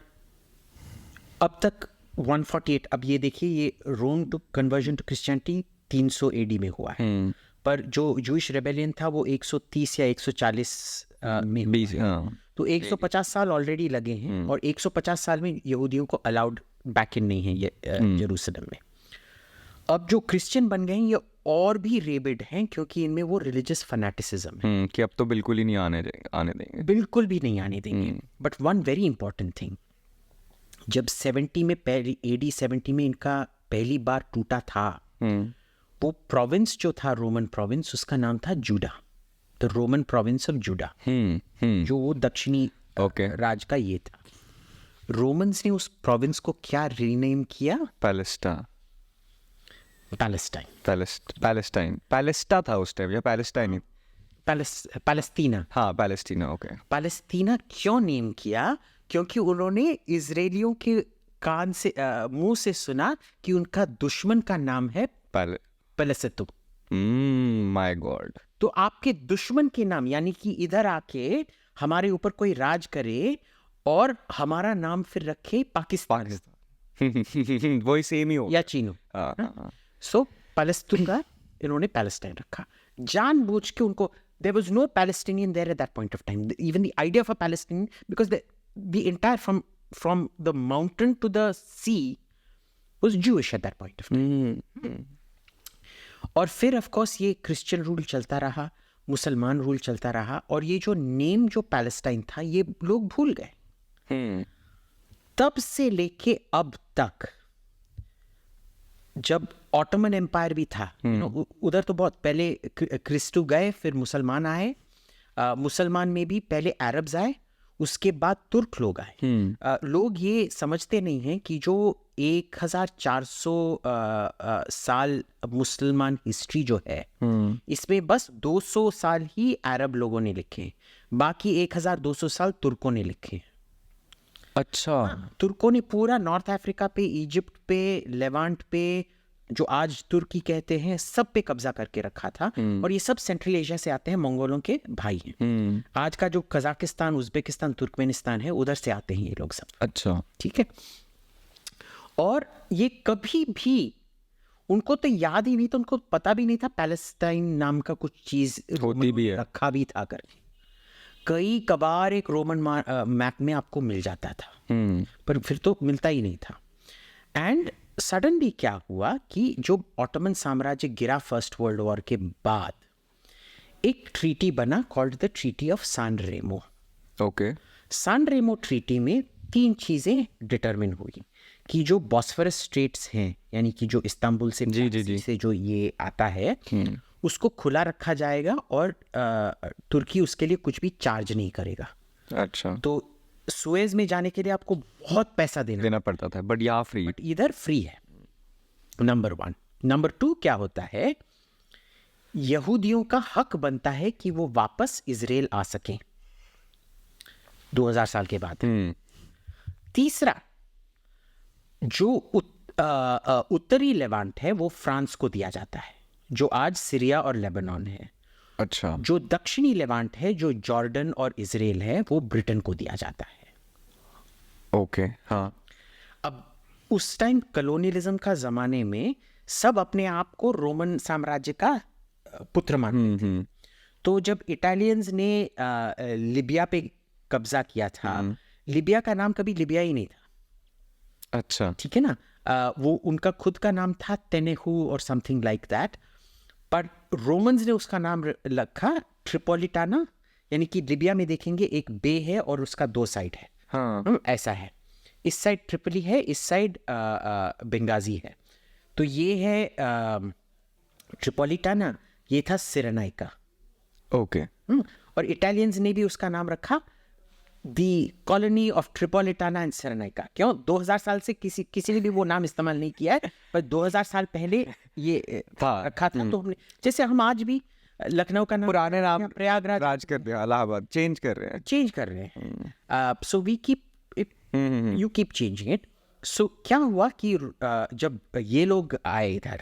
अब तक 148, अब ये देखिए, ये Rome to conversion to Christianity 300 AD में हुआ है, पर जो जूइश रेबेलियन था वो 130 या 140 में हुआ है। हाँ। तो 150 साल ऑलरेडी लगे हैं, और 150 साल में यहूदियों को अलाउड बैक इन नहीं है ये जेरूसलम में। अब जो क्रिश्चियन बन गए हैं ये और भी रेबिड हैं, क्योंकि इनमें वो रिलीजियस फैनेटिसिज्म है, कि अब तो बिल्कुल ही नहीं आने देंगे। बिल्कुल भी नहीं आने देंगे। But one very important thing, जब 70 में पहली AD 70 में इनका पहली बार टूटा था, वो प्रोविंस जो था, रोमन प्रोविंस, उसका नाम था Judah, the Roman province of Judah, जो वो दक्षिणी राज का ये था। रोमन्स ने उस प्रोविंस को क्या रीनेम किया? पैलेस्टा था उस टाइम, या पैलेस्टाइन ही? पैलेस्टीना। हाँ, पैलेस्टीना। ओके। पैलेस्टीना क्यों नेम किया? क्योंकि उन्होंने इजरायलियों के कान से मुंह से सुना कि उनका दुश्मन का नाम है पैलेस्टो। My God. तो आपके दुश्मन के नाम, यानी कि इधर आके हमारे ऊपर कोई राज करे और हमारा नाम फिर रखे पाकिस्तान वही सेम ही हो या चीनो। सो पैलेस्टीन का इन्होंने पैलेस्टाइन रखा जानबूझ के। उनको there was no Palestinian there at that point of time. Even the idea of a Palestinian, because the entire from the mountain to the sea was Jewish at that point of time. और फिर of course ये Christian rule चलता रहा, मुसलमान rule चलता रहा, और ये जो नेम जो पैलेस्टाइन था ये लोग भूल गए। तब से लेके अब तक, जब ऑटोमन एम्पायर भी था, उधर तो बहुत पहले क्रिस्टू गए, फिर मुसलमान आए, मुसलमान में भी पहले अरब्स आए, उसके बाद तुर्क लोग आए। लोग ये समझते नहीं हैं कि जो 1400 साल मुसलमान हिस्ट्री जो है, इसमें बस 200 साल ही अरब लोगों ने लिखे, बाकी 1200 साल तुर्कों ने लिखे। अच्छा। तुर्कों ने पूरा नॉर्थ अफ्रीका पे, इजिप्ट पे, लेवांट पे, जो आज तुर्की कहते हैं, सब पे कब्जा करके रखा था। और ये सब सेंट्रल एशिया से आते हैं, मंगोलों के भाई हैं। आज का जो कजाकिस्तान, उज्बेकिस्तान, तुर्कमेनिस्तान है, उधर से आते हैं ये लोग सब। अच्छा, ठीक है। और ये कभी भी उनको तो याद ही नहीं था, उनको पता भी नहीं था पैलेस्टाइन नाम का कुछ चीज होती भी है, रखा भी था करके। कई कबार एक रोमन मैप में आपको मिल जाता था, पर फिर तो मिलता ही नहीं था। एंड सडनली क्या हुआ कि जो ऑटोमन साम्राज्य गिरा फर्स्ट वर्ल्ड वॉर के बाद, एक ट्रीटी बना कॉल्ड द ट्रीटी ऑफ सान रेमो। ओके। सान रेमो ट्रीटी में 3 चीज़ें डिटरमिन हुई कि जो बॉस्फरस स्ट्रेट्स हैं, यानी कि जो इस्तांबुल से से जो ये आता है, उसको खुला रखा जाएगा और तुर्की उसके लिए कुछ भी चार्ज नहीं करेगा। अच्छा। तो सुएज में जाने के लिए आपको बहुत पैसा देना पड़ता था, बट यहाँ फ्री, इधर फ्री है। नंबर 1। नंबर 2 क्या होता है, यहूदियों का हक बनता है कि वो वापस इजराइल आ सकें 2000 साल के बाद। तीसरा, जो उत्तरी लेवांट है वो फ्रांस को दिया जाता है, जो आज सीरिया और लेबनान है। अच्छा। जो दक्षिणी लेवांट है, जो जॉर्डन और इजराइल है, वो ब्रिटेन को दिया जाता है। ओके। हाँ। अब उस टाइम कॉलोनियलिज्म का जमाने में सब अपने आप को रोमन साम्राज्य का पुत्र मानते थे। तो जब इटालियंस ने लिबिया पे कब्जा किया था, लिबिया का नाम कभी लिबिया ही नहीं था। अच्छा। ठीक है ना। वो उनका खुद का नाम था तेनेहू और समथिंग लाइक दैट, पर रोमन्स ने उसका नाम रखा ट्रिपोलिटाना, यानी कि लिबिया में देखेंगे एक बे है और उसका 2 साइड है। हाँ। ऐसा है, इस साइड ट्रिपली है, इस साइड बेंगाजी है। तो ये है ट्रिपोलिटाना, ये था सिरेनाइका। ओके। और इटालियंस ने भी उसका नाम रखा दी कॉलोनी ऑफ ट्रिपोलिटाना एंड सिरेनाइका। क्यों? 2000 साल से किसी ने भी वो नाम इस्तेमाल नहीं किया है, पर 2000 साल पहले ये रखा था। तो हमने, जैसे हम आज भी लखनऊ का नाम, पुराने नाम प्रयागराज राज कर दिया, इलाहाबाद चेंज कर रहे हैं। So we keep it, you keep changing it. So क्या हुआ कि जब ये लोग आए इधर,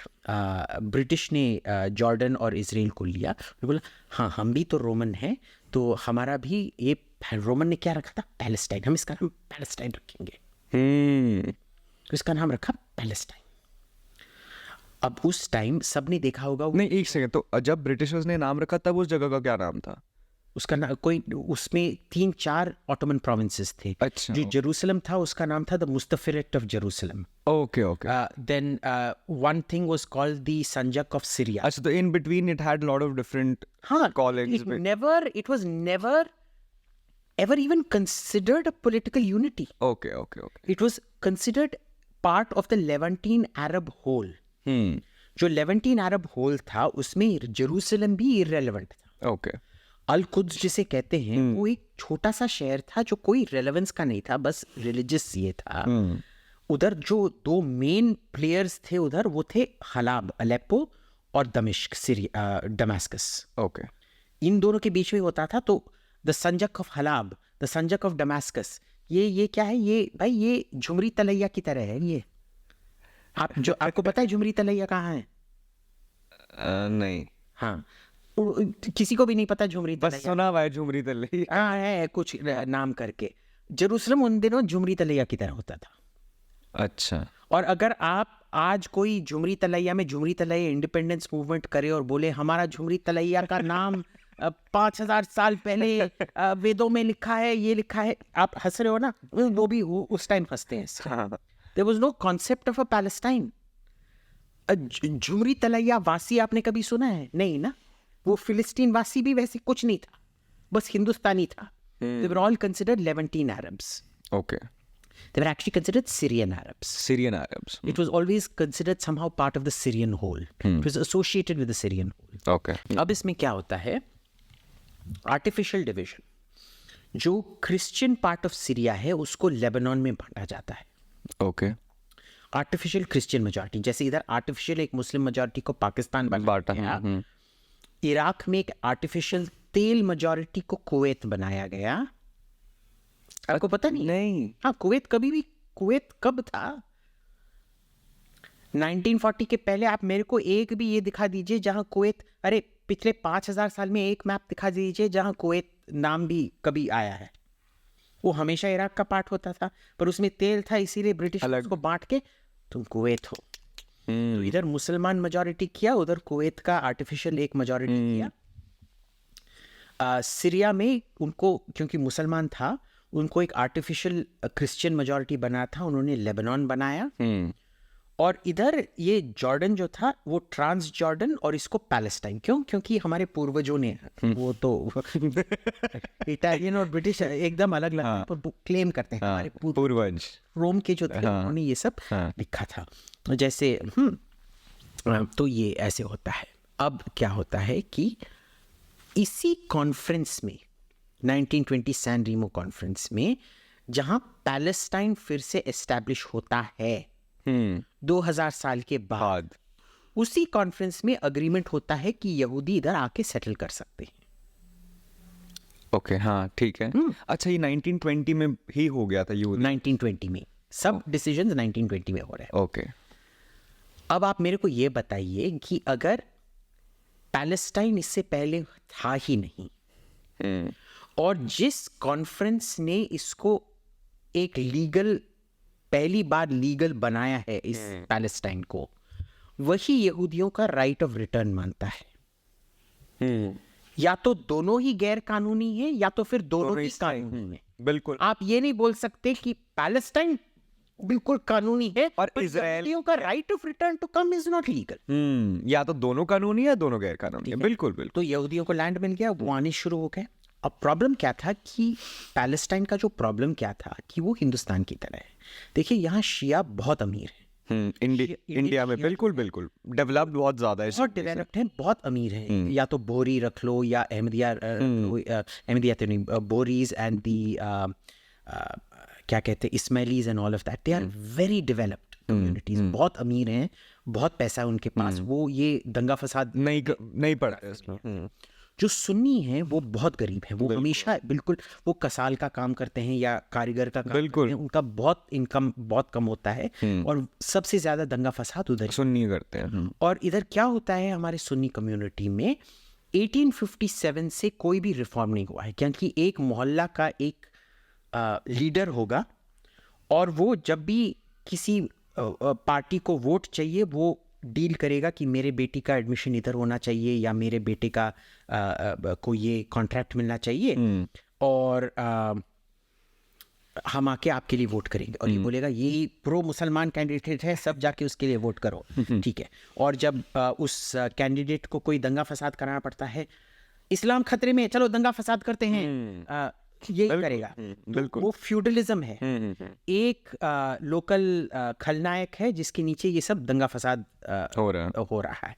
ब्रिटिश ने जॉर्डन और इजराइल को लिया, बोला हाँ हम भी तो रोमन हैं, तो हमारा भी ये, रोमन ने क्या रखा था, पैलेस्टाइन, हम इसका नाम पैलेस्टाइन रखेंगे। इसका नाम रखा पैलेस्टाइन। अब उस टाइम सबने देखा होगा नहीं, एक सेकंड, तो जब ब्रिटिशर्स ने नाम रखा तब उस जगह का क्या नाम था? उसका नाम कोई, उसमें 3-4 ऑटोमन प्रोविंसेस थे। अच्छा, जो जेरूसलम था उसका नाम था the mutasarrifate of Jerusalem. Okay okay. Then one thing was called the sanjak of Syria. अच्छा, तो in between it had lot of different हाँ, callings it was never ever even considered a political unity. Okay okay okay. It was considered part of the Levantine Arab whole. जो लेवेंटीन अरब whole था उसमें Jerusalem भी irrelevant था। Okay. अल Quds जिसे कहते हैं वो एक छोटा सा शहर था जो कोई रेलेवेंस का नहीं था, बस रिलीजियस ये था। उधर जो 2 मेन प्लेयर्स थे उधर वो थे हलाब अलेप्पो और दमिश्क दमास्कस। ओके। इन दोनों के बीच में होता था। तो the sanjak of Halab, the sanjak of Damascus, ये क्या है? ये भाई ये झुमरी तलैया की तरह है। ये आपको पता है झुमरी तलैया कहाँ है? नहीं। हाँ, किसी को भी नहीं पता झुमरी बस सुना हुआ है झुमरी तलैया। हाँ, है कुछ नाम करके। जेरूसलम उन दिनों झुमरी तलैया की तरह होता था। अच्छा। और अगर आप आज कोई झुमरी तलैया में झुमरी तलैया इंडिपेंडेंस मूवमेंट करे और बोले हमारा झुमरी तलैया का नाम 5000 साल पहले वेदों में लिखा है, ये लिखा है, आप हंस रहे हो ना? वो भी उस टाइम हंसते हैं। There was no concept of a Palestine. Jhumri तलैया वासी आपने कभी सुना है? नहीं ना। वो फिलिस्तीन वासी भी वैसे कुछ नहीं था, बस हिंदुस्तानी था। They were all considered Levantine Arabs. Okay. They were actually considered Syrian Arabs. Syrian Arabs. It was always considered somehow part of the Syrian whole. It was associated with the Syrian whole. Okay. अब इसमें क्या होता है? Artificial division. जो Christian part of Syria है उसको Lebanon में बांटा जाता है। ओके। आर्टिफिशियल क्रिश्चियन मेजॉरिटी, जैसे इधर आर्टिफिशियल एक मुस्लिम मेजॉरिटी को पाकिस्तान बांटा गया, इराक में एक आर्टिफिशियल तेल मेजॉरिटी को कुवैत बनाया गया। आपको पता नहीं? नहीं। हाँ, कुवैत कब था? 1940 के पहले आप मेरे को एक भी ये दिखा दीजिए जहां कुवैत, अरे पिछले 5000 साल में एक मैप दिखा दीजिए जहां कुवैत नाम भी कभी आया है। वो हमेशा इराक का पार्ट होता था, पर उसमें तेल था इसीलिए ब्रिटिश उसको बांट के तुम कुवैत हो। तो इधर मुसलमान मेजॉरिटी किया, उधर कुवैत का आर्टिफिशियल एक मेजॉरिटी किया। सीरिया में उनको, क्योंकि मुसलमान था, उनको एक आर्टिफिशियल क्रिश्चियन मेजॉरिटी बना था, उन्होंने लेबनान बनाया। और इधर ये जॉर्डन जो था वो ट्रांस जॉर्डन और इसको पैलेस्टाइन। क्यों? क्योंकि हमारे पूर्वजों ने वो तो इटालियन और ब्रिटिश एकदम अलग लगता है, पर क्लेम करते हैं हमारे पूर्वज रोम के जो थे उन्होंने ये सब लिखा था। जैसे तो ये ऐसे होता है। अब क्या होता है कि इसी कॉन्फ्रेंस में 1920 सैन रीमो कॉन्फ्रेंस में जहां पैलेस्टाइन फिर से एस्टैब्लिश होता है 2000 साल के बाद, उसी कॉन्फ्रेंस में अग्रीमेंट होता है कि यहूदी इधर आके सेटल कर सकते हैं। ओके, हाँ ठीक है। अच्छा, ये 1920 में ही हो गया था यहूदी? 1920 में सब डिसीजंस 1920 में हो रहे हैं। ओके। अब आप मेरे को ये बताइए कि अगर पैलेस्टाइन इससे पहले था ही नहीं और जिस कॉन्फ्रेंस ने इसको एक लीगल, पहली बार लीगल बनाया है इस पैलेस्टाइन को, वही यहूदियों का राइट ऑफ रिटर्न मानता है। या तो दोनों ही गैर कानूनी है या तो फिर दोनों ही कानूनी है। बिल्कुल। आप ये नहीं बोल सकते कि पैलेस्टाइन बिल्कुल कानूनी है और इजराइल का right of return to come is not legal. या तो दोनों कानूनी है या दोनों गैर कानूनी है। बिल्कुल बिल्कुल। तो यहूदियों को लैंड मिल गया, वो आने शुरू हो गए। अब प्रॉब्लम क्या था कि पैलेस्टाइन का जो प्रॉब्लम क्या था कि वो हिंदुस्तान की तरह है। देखिए यहाँ शिया बहुत अमीर है, इंडिया में बिल्कुल बिल्कुल डेवलप्ड बहुत ज्यादा है, बहुत डेवलप्ड है, बहुत अमीर है। या तो बोरी रख लो या अहमदिया तो नहीं, बोरीज एंड दी क्या कहते हैं, Ismailis and all of that, they are very developed communities, बहुत अमीर हैं, बहुत पैसा है उनके पास। वो ये दंगा फसाद नहीं पड़ता इसमें। जो सुन्नी हैं वो बहुत गरीब हैं, वो हमेशा बिल्कुल वो कसाल का काम करते हैं या कारीगर का काम करते हैं, उनका बहुत इनकम बहुत कम होता है और सबसे ज्यादा दंगा फसाद उधर सुन्नी करते हैं। और इधर क्या होता है हमारे सुन्नी कम्युनिटी में 1857 से कोई भी रिफॉर्म नहीं हुआ है, क्योंकि एक मोहल्ला का एक लीडर होगा और वो जब भी किसी पार्टी को वोट चाहिए, वो डील करेगा कि मेरे बेटी का एडमिशन इधर होना चाहिए या मेरे बेटे का को ये कॉन्ट्रैक्ट मिलना चाहिए, और हम आके आपके लिए वोट करेंगे, और ये बोलेगा ये प्रो मुसलमान कैंडिडेट है, सब जाके उसके लिए वोट करो, ठीक है। और जब उस कैंडिडेट को कोई दंगा फसाद कराना पड़ता है, इस्लाम खतरे में, चलो दंगा फसाद करते हैं, ये करेगा। बिल्कुल। वो फ्यूडलिज्म है। एक लोकल खलनायक है जिसके नीचे ये सब दंगा फसाद हो रहा है।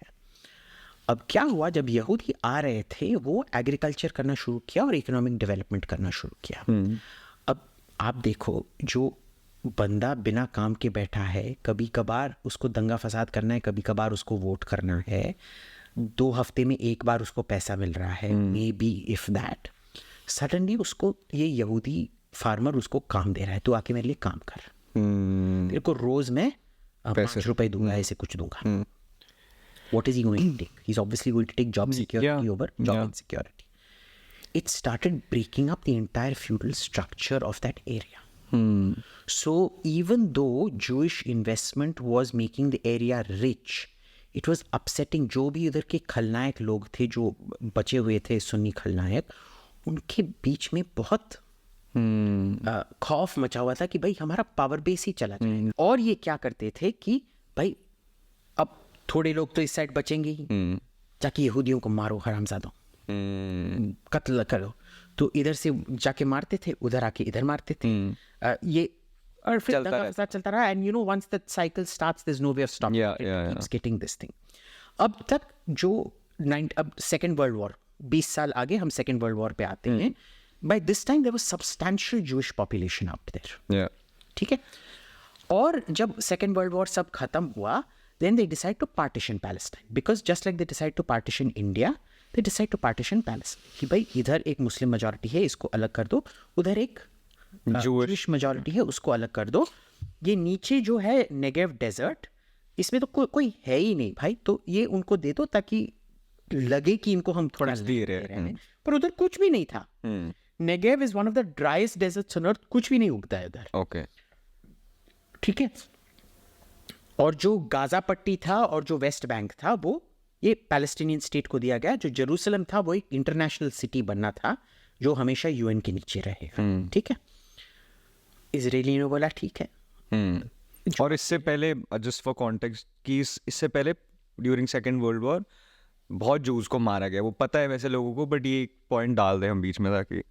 अब क्या हुआ, जब यहूदी आ रहे थे वो एग्रीकल्चर करना शुरू किया और इकोनॉमिक डेवलपमेंट करना शुरू किया। अब आप देखो, जो बंदा बिना काम के बैठा है, कभी कभार उसको दंगा फसाद करना है, कभी कभार उसको वोट करना है, 2 हफ्ते में एक बार उसको पैसा मिल रहा है, may be if that, suddenly उसको ये यहूदी फार्मर उसको काम दे रहा है, तो आके मेरे लिए काम कर, तेरे को रोज मैं 5 रुपए दूंगा, ऐसे कुछ दूंगा। What is he going to take? He's obviously going to take job security over job insecurity. It started breaking up the entire feudal structure of that area. So even though Jewish investment was making the area rich, it was upsetting जो भी इधर के खलनायक लोग थे, जो बचे हुए थे सुन्नी खलनायक, उनके बीच में बहुत खौफ मचा हुआ था कि भाई हमारा पावर बेस ही चला जाएगा। और ये क्या करते थे कि भाई अब थोड़े लोग तो इस साइड बचेंगे ही, जाके यहूदियों को मारो, हरामजादों, कत्ल करो, तो इधर से जाके मारते थे, उधर आके इधर मारते थे, ये और फिर चलता रहा। And you know once that cycle starts there is no way of stopping, it keeps getting this thing. अब तक जो अब सेकेंड वर्ल्ड वॉर, 20 साल आगे हम सेकेंड वर्ल्ड वॉर पे आते हैं, by this time there was substantial Jewish population out there, ठीक है। और जब सेकेंड वर्ल्ड वॉर सब खत्म हुआ, then they decide to partition Palestine, because just like they decide to partition India, they decide to partition Palestine, कि भाई इधर एक मुस्लिम मेजॉरिटी है, इसको अलग कर दो, उधर एक जूइश मेजॉरिटी है, उसको अलग कर दो। ये नीचे जो है नेगेव डेजर्ट, इसमें तो कोई है ही नहीं भाई, तो ये उनको दे दो ताकि लगे कि इनको हम थोड़ा दे रहे हैं, पर उधर कुछ भी नहीं था। Negev is one of the driest deserts on earth, कुछ भी नहीं उगता है उधर, ओके, ठीक है। और जो गाजा पट्टी था और जो वेस्ट बैंक था, वो ये पैलेस्टीनियन स्टेट को दिया गया। जो जेरूसलम था वो एक इंटरनेशनल सिटी बनना था, जो हमेशा यूएन के नीचे रहेगा, ठीक है। इजरायली ने बोला ठीक है। और इससे पहले, जस्ट फॉर कॉन्टेक्स्ट, कि इससे पहले ड्यूरिंग सेकेंड वर्ल्ड वॉर बहुत जूस को मारा गया, वो पता है वैसे लोगों को, बट ये एक पॉइंट डाल दे हम बीच में ताकि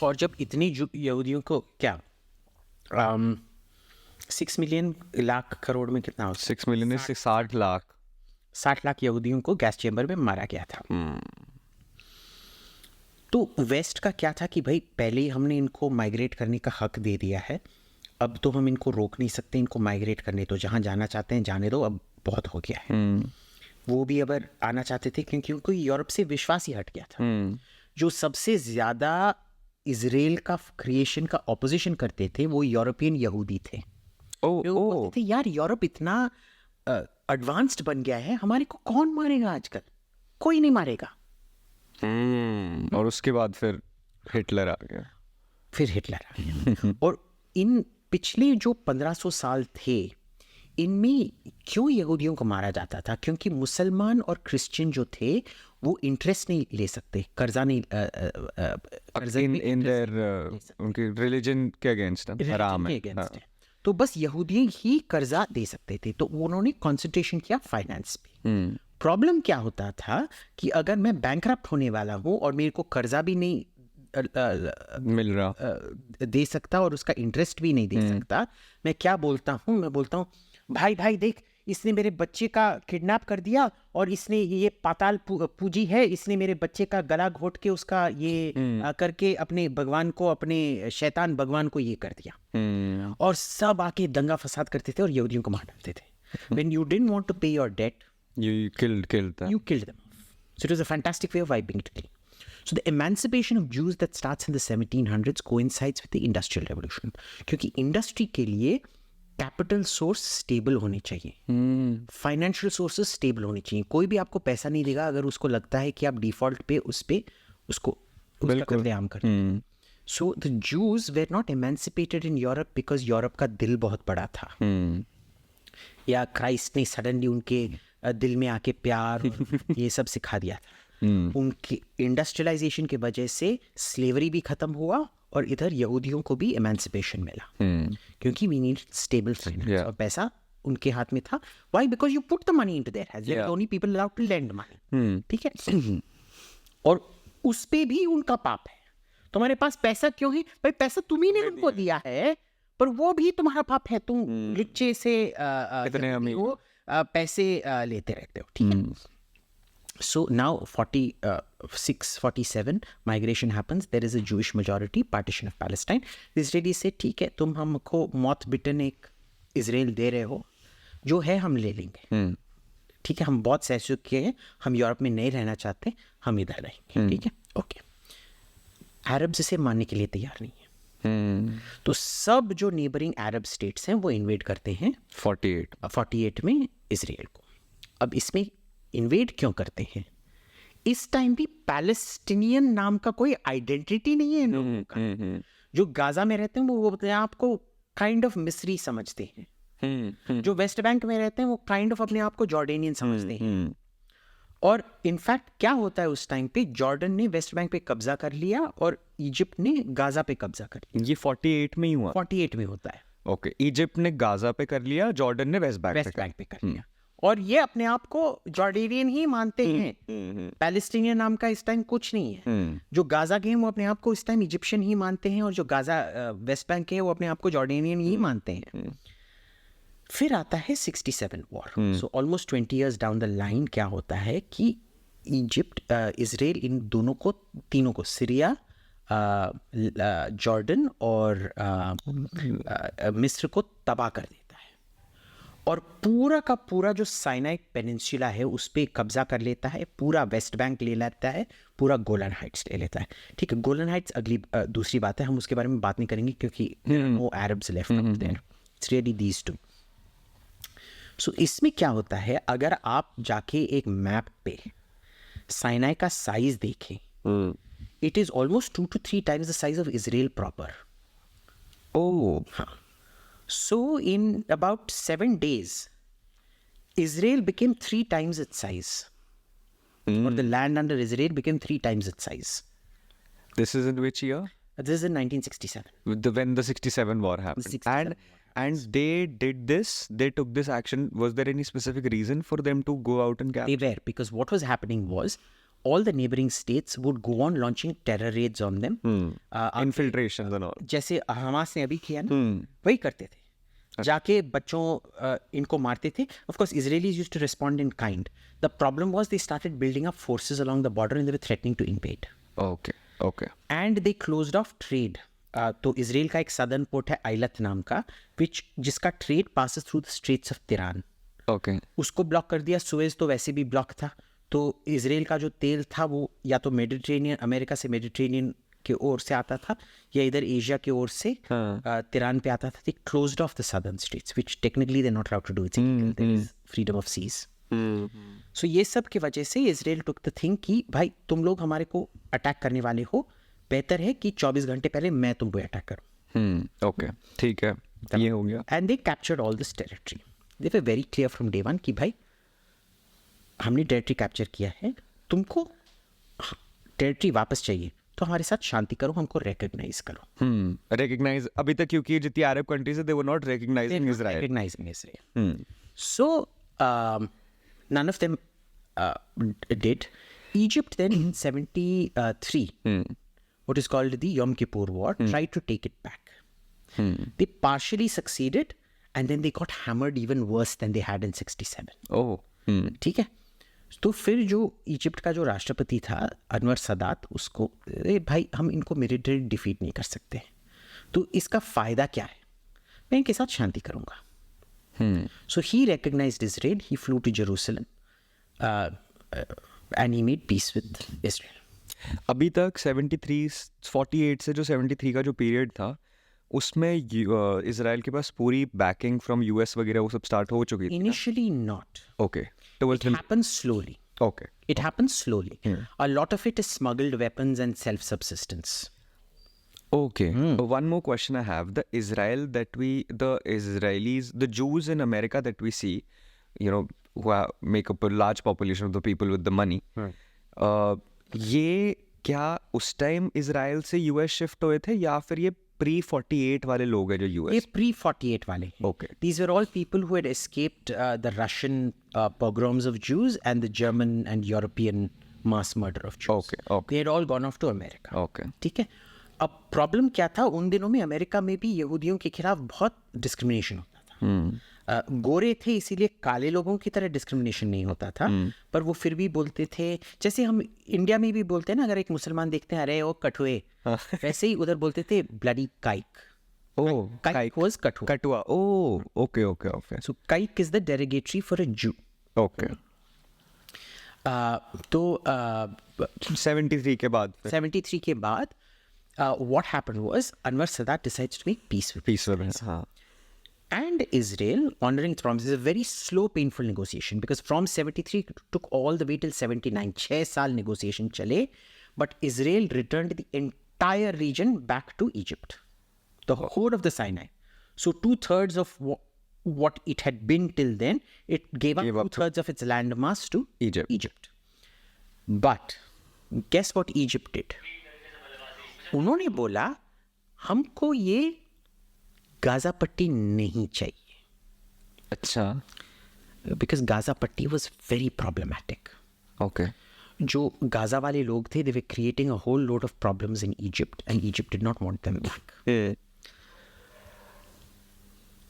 और जब इतनी यहूदियों को क्या 6 मिलियन लाख करोड़ में कितना हो, 6 मिलियन से 60 लाख यहूदियों को गैस चेम्बर में मारा गया था। तो वेस्ट का क्या था कि भाई पहले ही हमने इनको माइग्रेट करने का हक दे दिया है, अब तो हम इनको रोक नहीं सकते, इनको माइग्रेट करने तो जहाँ जाना चाहते हैं जाने दो, अब बहुत हो गया है। वो भी अगर आना चाहते थे, क्योंकि उनको यूरोप से विश्वास ही हट गया था। जो सबसे ज़्यादा इजराइल का क्रिएशन का ऑपोजिशन करते थे वो यूरोपियन यहूदी थे। बोलते थे यार यूरोप इतना एडवांस्ड बन गया है, हमारे को कौन मारेगा आजकल, कोई नहीं मारेगा। और उसके बाद फिर हिटलर आ गया। और इन पिछले जो 1500 साल थे, इनमें क्यों यहूदियों को मारा जाता था? क्योंकि मुसलमान और क्रिश्चियन जो थे वो इंटरेस्ट नहीं ले सकते, कर्जा नहीं उनके रिलीजन के अगेंस्ट हराम है। तो बस यहूदी ही कर्जा दे सकते थे, तो उन्होंने कंसंट्रेशन किया फाइनेंस पे। प्रॉब्लम क्या होता था कि अगर मैं बैंकरप्ट होने वाला हूँ और मेरे को कर्जा भी नहीं मिल रहा दे सकता और उसका इंटरेस्ट भी नहीं दे सकता, मैं क्या बोलता हूँ, मैं बोलता हूँ भाई देख, इसने मेरे बच्चे का किडनैप कर दिया और इसने ये पाताल पूजी है, इसने मेरे बच्चे का गला घोट के उसका ये करके अपने भगवान को, अपने शैतान भगवान को ये कर दिया। और सब आके दंगा फसाद करते थे और यहूदियों को मार डालते थे। When you didn't want to pay your debt, you killed them. You killed them off. So it was a fantastic way of wiping it clean. So the emancipation of Jews that starts in the 1700s coincides with the Industrial Revolution. क्योंकि industry के लिए capital source stable होने चाहिए, financial sources stable होने चाहिए। कोई भी आपको पैसा नहीं देगा अगर उसको लगता है कि आप डिफॉल्ट पे उसको उसका कत्लेआम कर। So the Jews were not emancipated in Europe because Europe का दिल बहुत बड़ा था, या क्राइस्ट ने सडनली उनके दिल में आके प्यार और ये सब सिखा दिया था। उनकी इंडस्ट्रियलाइजेशन की वजह से स्लेवरी भी खत्म हुआ और इधर यहूदियों को भी एमेंसिपेशन मिला, क्योंकि वी नीड स्टेबल फाइनेंस, और पैसा उनके हाथ में था। Why? Because you put the money into their hands, they are the only people allowed to lend money, ठीक है। और उस पे भी उनका पाप है। तुम्हारे पास पैसा क्यों है? भाई पैसा तुम्ही ने उनको दिया है, पर वो भी तुम्हारा पाप है। तुम रिच्चे से वो पैसे लेते रहते हो, ठीक है। So now 46-47 migration happens. There is a Jewish majority, partition of Palestine. The Israelis say ठीक है, तुम हमको मौत बिटन एक इजराइल दे रहे हो, जो है हम ले लेंगे, ठीक है। हम बहुत सह चुके हैं, हम यूरोप में नहीं रहना चाहते, हम इधर रहेंगे, ठीक है, ओके। अरब्स इसे मानने के लिए तैयार नहीं है। तो सब जो नेबरिंग अरब स्टेट्स हैं वो इन्वेड करते हैं 48 में इसराइल को। अब इसमें इन्वेड क्यों करते हैं? इस टाइम भी पैलेस्टीनियन नाम का कोई आइडेंटिटी नहीं है इन लोगों का। जो गाजा में रहते हैं वो अपने आप को काइंड ऑफ मिस्री समझते हैं। जो वेस्ट बैंक में रहते हैं वो काइंड ऑफ अपने आप को जॉर्डेनियन समझते हैं। और इनफैक्ट क्या होता है उस टाइम पे, जॉर्डन ने वेस्ट बैंक पे कब्जा कर लिया और इजिप्ट ने गाजा पे कब्जा कर लिया। ये 48 में ही हुआ? 48 में होता है। ओके, इजिप्ट ने गाजा पे कर लिया, जॉर्डन ने वेस्ट बैंक पे कर लिया। और ये अपने आप को जॉर्डेनियन ही मानते हैं। पैलेस्टीनियन नाम का इस टाइम कुछ नहीं है। जो गाजा के हैं वो अपने आप को इस टाइम इजिप्शियन ही मानते हैं, और जो गाजा वेस्ट बैंक के हैं वो अपने आप को जॉर्डेनियन ही मानते हैं। फिर आता है 67 war. So almost 20 years down the line क्या होता है कि इजिप्ट, इसराइल, इन दोनों को, तीनों को, सीरिया, जॉर्डन और मिस्र को तबाह कर देता है, और पूरा का पूरा जो साइनाई पेनिनसुला है उस पर कब्जा कर लेता है, पूरा वेस्ट बैंक ले लेता है, पूरा गोलन हाइट्स ले लेता है, ठीक है। गोलन हाइट्स अगली दूसरी बात है, हम उसके बारे में बात नहीं करेंगे क्योंकि वो Arabs left out there, it's really these two. So इसमें क्या होता है, अगर आप जाके एक मैप पे साइनाई का साइज देखें, it is almost 2 to 3 times the size of Israel proper. Oh हाँ। So in about 7 days, Israel became 3 times its size, or the land under Israel became 3 times its size. This is in which year? This is in 1967. When the 67 war happened. 67 and they did this, they took this action. Was there any specific reason for them to go out and capture? They were, because what was happening was all the neighboring states would go on launching terror raids on them. Infiltrations and all. जैसे Hamas ने अभी किया ना, वही करते थे, जाके बच्चों इनको मारते थे। Of course, Israelis used to respond in kind. The problem was they started building up forces along the border and they were threatening to invade. Okay. And they closed off trade. तो Israel का एक southern port है Eilat नाम का, जिसका trade passes through the straits of Tiran. Okay. उसको block कर दिया। सुएज तो वैसे भी ब्लॉक था, तो इसराइल का जो तेल था वो या तो मेडिटेरेनियन, अमेरिका से मेडिटेरेनियन के ओर से आता था, या इधर एशिया के ओर से तिरान पे आता था। They closed off the southern straits, which technically they not allowed to do, it's there is freedom of seas. So ये सब की वजह से इसराइल टुक द थिंग कि भाई तुम लोग हमारे को अटैक करने वाले हो, बेहतर है कि 24 घंटे पहले मैं तुमको अटैक करूं। ओके, ठीक है, ये हो गया। And they captured all this territory. They were very clear from day one कि भाई हमने टेरिटरी कैप्चर किया है, तुमको टेरिटरी वापस चाहिए तो हमारे साथ शांति करो, हमको रिकॉग्नाइज करो। रिकॉग्नाइज अभी तक, क्योंकि जितनी अरब कंट्रीज है, they were not recognising Israel. So none of them did. Egypt then in 73, what is called the Yom Kippur War, tried to take it back. They partially succeeded, and then they got hammered even worse than they had in 67. ओह, ठीक है। तो फिर जो Egypt का जो राष्ट्रपति था अनवर सदात, उसको भाई हम इनको मिलिट्री डिफीट नहीं कर सकते, तो इसका फ़ायदा क्या है, मैं इनके साथ शांति करूँगा। So he recognized Israel, he flew to Jerusalem, and he made peace with Israel. अभी तक 48 से जो 73 का जो पीरियड था, उसमें इजराइल के पास पूरी बैकिंग फ्रॉम यूएस वगैरह वो सब स्टार्ट हो चुकी थी। Initially not. ओके, तो It happened slowly. Okay, It happened slowly. A lot of it is smuggled weapons and self-subsistence. Okay. One more question I have. The Israelis, the Jews in America that we see, who make up a large population of the people with the money, ये क्या उस time Israel से US shift हुए थे या फिर ये pre-48 वाले लोग हैं जो यूएस? ये pre-48 वाले हैं. Okay. These were all people who had escaped the Russian pogroms of Jews and the German and European mass murder of Jews. Okay. They had all gone off to America. Okay. ठीक है. अब problem क्या था, उन दिनों में America में भी यहूदियों के खिलाफ बहुत डिस्क्रिमिनेशन होता था. गोरे थे इसीलिए काले लोगों की तरह डिस्क्रिमिनेशन नहीं होता था, पर वो फिर भी बोलते थे, जैसे हम इंडिया में भी बोलते हैं ना, अगर एक मुसलमान देखते हैं अरे वो कठुए, वैसे ही उधर बोलते थे ब्लडी काइक. काइक वाज कठुआ. Okay. So kike is the derogatory for a Jew. Okay. तो 73 के बाद 73 के बाद what happened was Anwar Sadat decides to make peace with peace. हाँ. and Israel honoring its promises. It's a very slow, painful negotiation because from 73 it took all the way till 79. 6 साल negotiation चले, but Israel returned the entire region back to Egypt, the whole of the Sinai. So 2/3 of what it had been till then, it gave up 2/3 of its landmass to Egypt. But guess what Egypt did? उन्होंने बोला हमको ये Gaza पट्टी नहीं चाहिए. अच्छा. Because Gaza पट्टी was very problematic. Okay. जो गाजा वाले लोग थे, they were creating a whole load of problems in Egypt and Egypt did not want them back.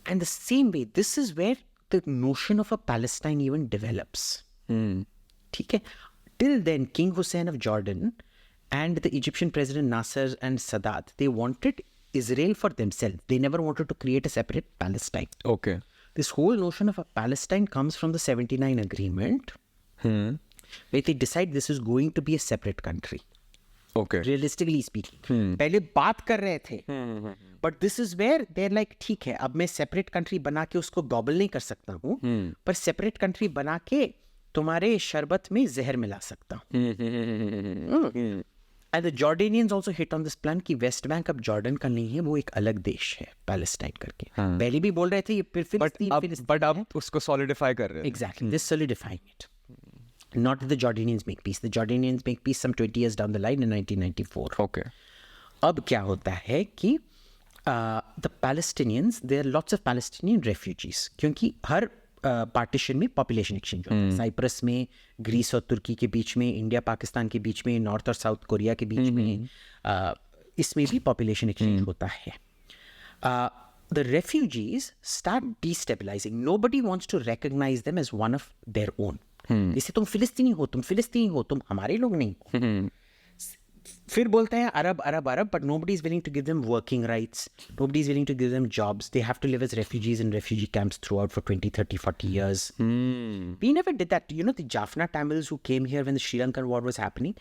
And the same way this is where the notion of a Palestine even develops. ठीक है. Till then King Hussein of Jordan and the Egyptian president Nasser and Sadat, they wanted Israel for themselves. They never wanted to create a separate Palestine. Okay. This whole notion of a Palestine comes from the 79 agreement, where they decide this is going to be a separate country. Okay. Realistically speaking. पहले बात कर रहे थे. But this is where they're like, ठीक है, अब मैं separate country बना के उसको गॉबल नहीं कर सकता हूँ, पर separate country बना के तुम्हारे शरबत में जहर मिला सकता हूँ. And the Jordanians also hit on this plan कि वेस्ट बैंक अब जॉर्डन का नहीं है, वो एक अलग देश है पैलेस्टाइन करके. पहले भी बोल रहे थे ये बट अब उसको सॉलिडिफाई कर रहे हैं. Exactly. This solidifying it. Not that the Jordanians make peace. The Jordanians make peace some 20 years down the line in 1994. Okay. अब क्या होता है कि the Palestinians, there are lots of Palestinian refugees, क्योंकि हर पार्टीशन में पॉपुलेशन एक्सचेंज होता है. Cyprus में, ग्रीस और तुर्की के बीच में, इंडिया पाकिस्तान के बीच में, नॉर्थ और साउथ कोरिया के बीच में, इसमें भी पॉपुलेशन एक्सचेंज होता है. The refugees start destabilizing. Nobody wants to recognize them as one of their own. जैसे तुम फिलिस्तीनी हो, तुम हमारे लोग नहीं हो. फिर बोलते हैं अरब, but nobody is willing to give them working rights. Nobody is willing to give them jobs. They have to live as refugees in refugee camps throughout for 20, 30, 40 years. We never did that. You know, the Jaffna Tamils who came here when the Sri Lankan war was happening,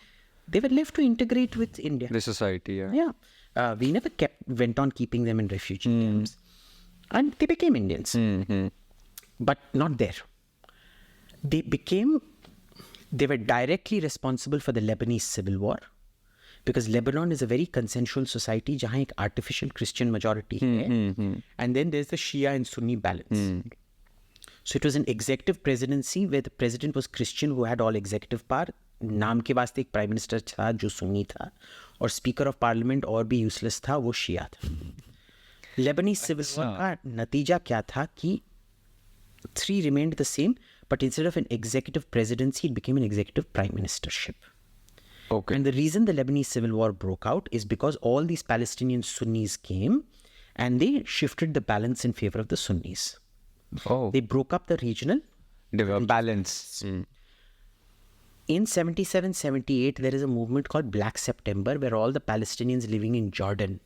they were left to integrate with India. The society, yeah. Yeah. We never went on keeping them in refugee camps. And they became Indians. But not there. They were directly responsible for the Lebanese civil war. Because Lebanon is a very consensual society जहाँ एक artificial Christian majority है, and then there's the Shia and Sunni balance. So it was an executive presidency where the president was Christian who had all executive power. नाम के वास्ते एक prime minister था जो सुन्नी था, और स्पीकर ऑफ पार्लियामेंट और भी यूजलेस था, वो शिया था. लेबनीज सिविल वॉर का नतीजा क्या था कि 3 remained the same, but instead of an executive presidency, it became an executive prime ministership. Okay. And the reason the Lebanese civil war broke out is because all these Palestinian Sunnis came and they shifted the balance in favor of the Sunnis. They broke up the regional balance. In 77, 78, there is a movement called Black September where all the Palestinians living in Jordan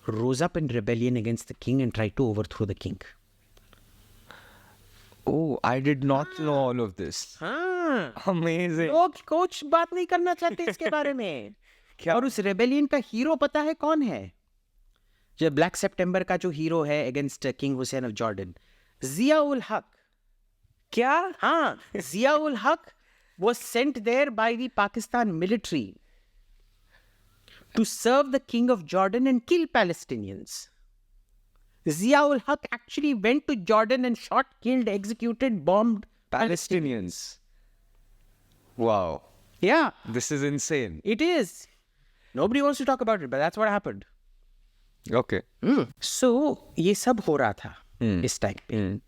rose up in rebellion against the king and tried to overthrow the king. Oh, I did not know all of this. Amazing. लोग कुछ बात नहीं करना चाहते इसके बारे में. और उस रेबेलियन का हीरो पता है कौन है? जो ब्लैक सितंबर का जो हीरो है against king Hussein of Jordan, Ziaul हक. क्या? हाँ, जियाउल हक was sent there by the Pakistan military to serve the king of Jordan and kill Palestinians. Zia-ul Haq actually went to Jordan and shot, killed, executed, bombed Palestinians. Wow. Yeah, This is insane. it is. Nobody wants to talk about it, but that's what happened. Okay. So ये सब हो रहा था इस time पे.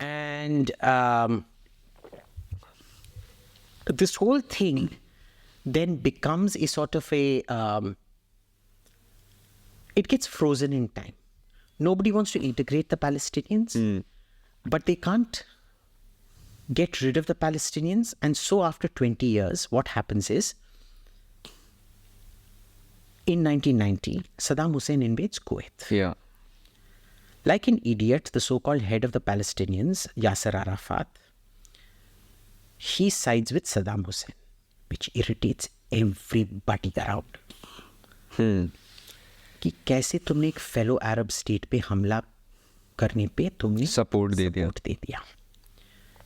And this whole thing then becomes a sort of a it gets frozen in time. Nobody wants to integrate the Palestinians, but they can't get rid of the Palestinians. And so after 20 years, what happens is, in 1990, Saddam Hussein invades Kuwait. Yeah. Like an idiot, the so-called head of the Palestinians, Yasser Arafat, he sides with Saddam Hussein, which irritates everybody around. कि कैसे तुमने एक fellow अरब state पे हमला करने पे तुमने Support दे दिया.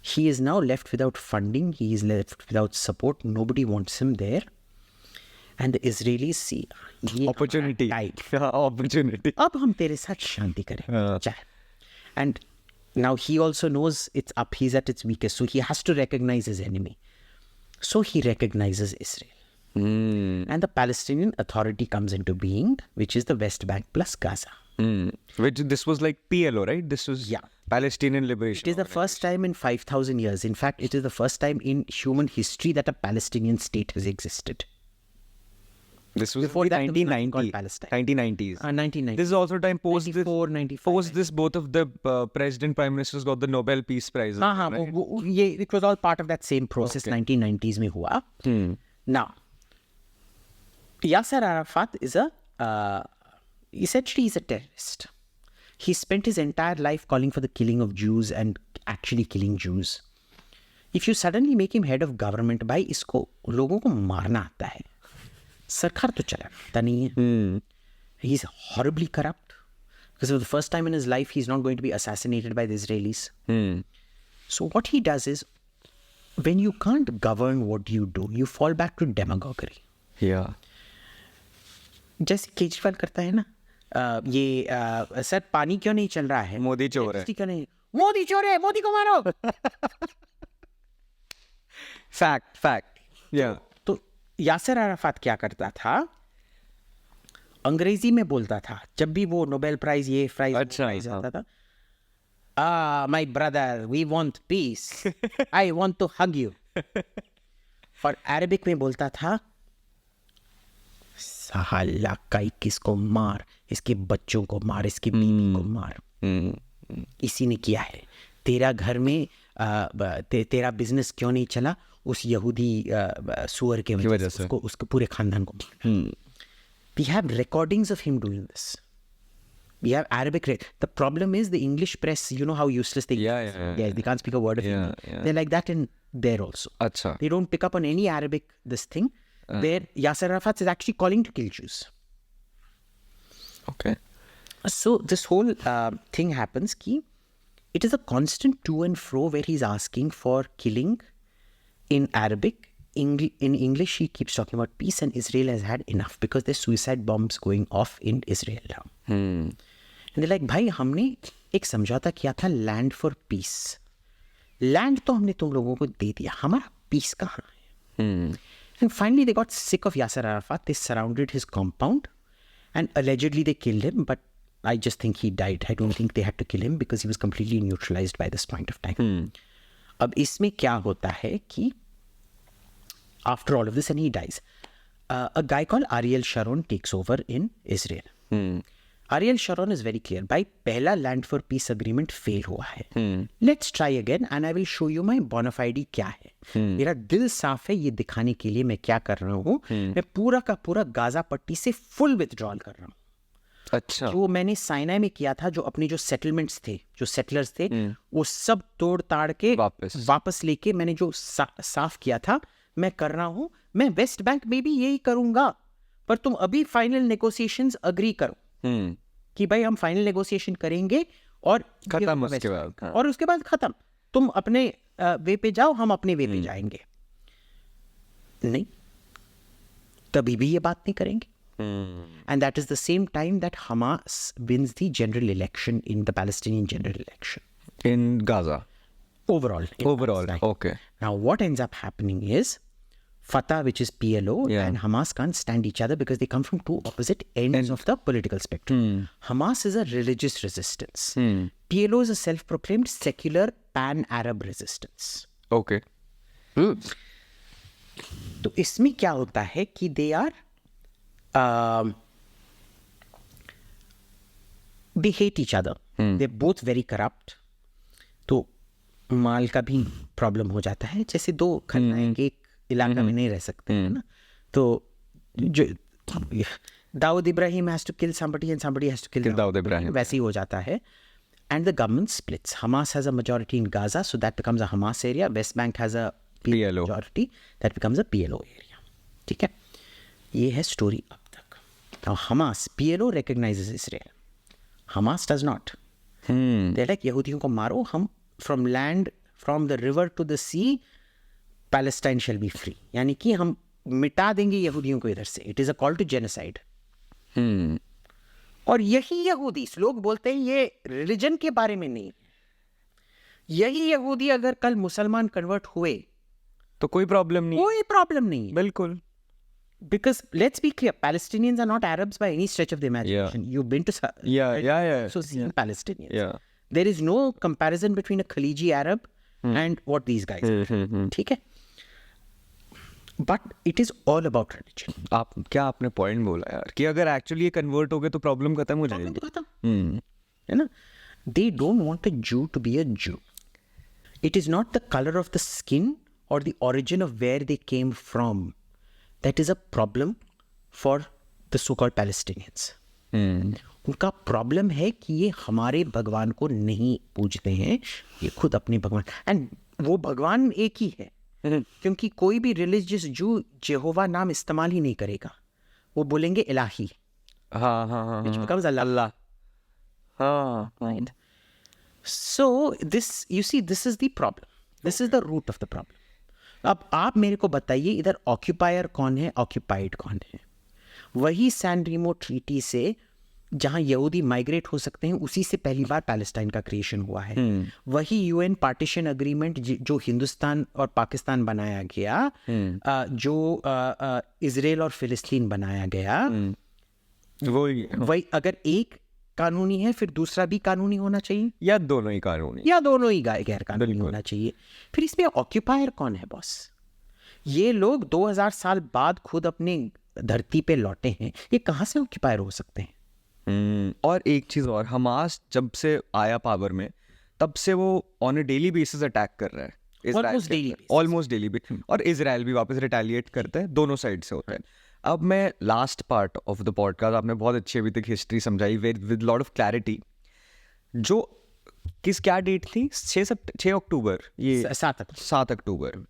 He is now left without funding. He is left without support. Nobody wants him there. And the Israelis see ये Opportunity. हमारा time. Opportunity. अब हम तेरे साथ शांति करें. चाहे. And now he also knows it's up. He's at its weakest. So he has to recognize his enemy. So he recognizes Israel. And the Palestinian Authority comes into being, which is the West Bank plus Gaza. Which this was like PLO, right? This was Yeah. Palestinian Liberation. It is the first time in 5,000 years. In fact, it is the first time in human history that a Palestinian state has existed. This was Before the that, it was not 1990, called Palestine. 1990s. 1990. This is also time post 94, this, 95. post this both of the president, prime ministers got the Nobel Peace Prize. Right? It was all part of that same process. 1990s में हुआ. Now, Yasser Arafat is essentially he's a terrorist. He spent his entire life calling for the killing of Jews and actually killing Jews. If you suddenly make him head of government, भाई इसको लोगों को मारना आता है. सरकार तो चलाता नहीं है. He's horribly corrupt. Because for the first time in his life, he's not going to be assassinated by the Israelis. So what he does is, when you can't govern what you do, you fall back to demagoguery. Yeah. जैसे केजरीवाल करता है ना, sir पानी क्यों नहीं चल रहा है, मोदी चोर है. क्यों नहीं, मोदी चोर है, मोदी को मारो. Fact. Yeah. तो यासर अराफात क्या करता था, अंग्रेजी में बोलता था जब भी वो नोबेल प्राइज ये प्राइज आता था. My brother we want peace, I want to hug you. और अरबिक में बोलता था, साला का किसको मार, इसके बच्चों को मार, इसकी बीवी को मार. इसी ने किया है. तेरा घर में तेरा बिजनेस क्यों नहीं चला, उस यहूदी सुअर के वजह से उसको, उसके पूरे खानदान को. We have recordings of him doing this. We have Arabic. The problem is the English press, you know how useless they Yeah. they can't speak a word of Hindi. Yeah. They're like that in there also. Achha. They don't pick up on any Arabic, this thing, where Yasser Arafat is actually calling to kill Jews. Okay. So this whole thing happens ki it is a constant to and fro where he's asking for killing in Arabic. In English, he keeps talking about peace, and Israel has had enough because there's suicide bombs going off in Israel now. And they're like, भाई हमने एक समझौता किया था land for piece. Land तो हमने तुम लोगों को दे दिया, हमारा पीस कहाँ है? And finally they got sick of Yasser Arafat. They surrounded his compound and allegedly they killed him, but I just think he died. I don't think they had to kill him because he was completely neutralized by this point of time. अब इसमें क्या होता है कि after all of this, and he dies, a guy called Ariel Sharon takes over in Israel. Ariel Sharon is very clear. भाई पहला land for peace agreement fail हुआ है. Let's try again and I will show you my bona fide क्या है. मेरा दिल साफ है ये दिखाने के लिए मैं क्या कर रहा हूँ. मैं पूरा का पूरा गाजा पट्टी से full withdrawal कर रहा हूँ. अच्छा. जो मैंने साइनाई में किया था, जो अपने जो सेटलमेंट्स थे, जो सेटलर्स थे, वो सब तोड़ ताड़ के वापस लेके मैंने जो साफ किया था मैं कर रहा हूँ. मैं वेस्ट बैंक में भी यही करूंगा, पर तुम अभी फाइनल नेगोशिएशंस अग्री करो कि भाई हम फाइनल नेगोशिएशन करेंगे और खत्म उसके बाद. और उसके बाद खत्म. तुम अपने वे पे जाओ, हम अपने वे पे जाएंगे. नहीं, तभी भी ये बात नहीं करेंगे. And that is the same time that Hamas wins the general election in the Palestinian general election. In Gaza? Overall. Overall, okay. Now, what ends up happening is Fatah, which is PLO, and Hamas can't stand each other because they come from two opposite ends of the political spectrum. Hamas is a religious resistance. PLO is a self-proclaimed secular pan-Arab resistance. Okay. तो इसमें क्या होता है कि they are they hate each other. They're both very corrupt. तो माल का भी problem हो जाता है. जैसे दो खलनायक एक इलाका में नहीं रह सकते हैं ना. तो जो Dawood Ibrahim has to kill somebody and somebody has to kill Dawood Ibrahim, वैसे ही हो जाता है. And the government splits. Hamas has a majority in Gaza, so that becomes a Hamas area. West Bank has a PLO majority, that becomes a PLO area. ठीक है, ये है story अब तक. Now Hamas, PLO recognizes Israel. Hamas does not. They're like, यहूदियों को मारो, हम from land, from the river to the sea, Palestine shall be free. यानी कि हम मिटा देंगे यहूदियों को इधर से. It is a call to genocide. और यही यहूदी, लोग बोलते हैं ये रिलीजन के बारे में नहीं, यही यहूदी अगर कल मुसलमान कन्वर्ट हुए तो कोई प्रॉब्लम नहीं, कोई प्रॉब्लम नहीं. बिल्कुल. Because let's be clear, Palestinians are not Arabs by any stretch of the imagination. You've been to so seen Palestinians. There is no comparison between a Khaliji Arab and what these guys are. ठीक है, but it is all about religion. आप क्या आपने point बोला यार कि अगर actually ये कन्वर्ट हो गए तो प्रॉब्लम खत्म हो जाएगी. है ना. They don't want a Jew to be a Jew. It is not the color of the skin or the origin of where they came from that is a problem for the so-called Palestinians. उनका problem है कि ये हमारे भगवान को नहीं पूजते हैं, ये खुद अपने भगवान, एंड वो भगवान एक ही है. क्योंकि कोई भी रिलीजियस जू जेहोवा नाम इस्तेमाल ही नहीं करेगा, वो बोलेंगे इलाही. which becomes Allah. Right. So this, you see, this is the problem. This is the root of the problem. अब आप मेरे को बताइए इधर ऑक्यूपायर कौन है, ऑक्यूपाइड कौन है. वही सैन रीमो ट्रीटी से जहां यहूदी माइग्रेट हो सकते हैं, उसी से पहली बार पैलेस्टाइन का क्रिएशन हुआ है. वही यूएन पार्टीशन अग्रीमेंट जो हिंदुस्तान और पाकिस्तान बनाया गया, जो इजराइल और फिलिस्तीन बनाया गया, वही अगर एक कानूनी है फिर दूसरा भी कानूनी होना चाहिए, या दोनों ही कानूनी, या दोनों ही गैर कानूनी होना चाहिए. फिर इसमें ऑक्यूपायर कौन है बॉस? ये लोग 2000 साल बाद खुद अपने धरती पे लौटे हैं, ये कहाँ से ऑक्यूपायर हो सकते हैं? और एक चीज और, हमास जब से आया पावर में तब से वो on a daily basis attack कर रहा है, ऑलमोस्ट डेली बेसिस, और इजराइल भी वापस रिटेलिएट करता है, दोनों साइड से होता है. अब मैं last part of the podcast, आपने बहुत अच्छी अभी तक हिस्ट्री समझाई विद लॉट ऑफ क्लैरिटी. जो क्या डेट थी? 6 अक्टूबर, ये 7 अक्टूबर,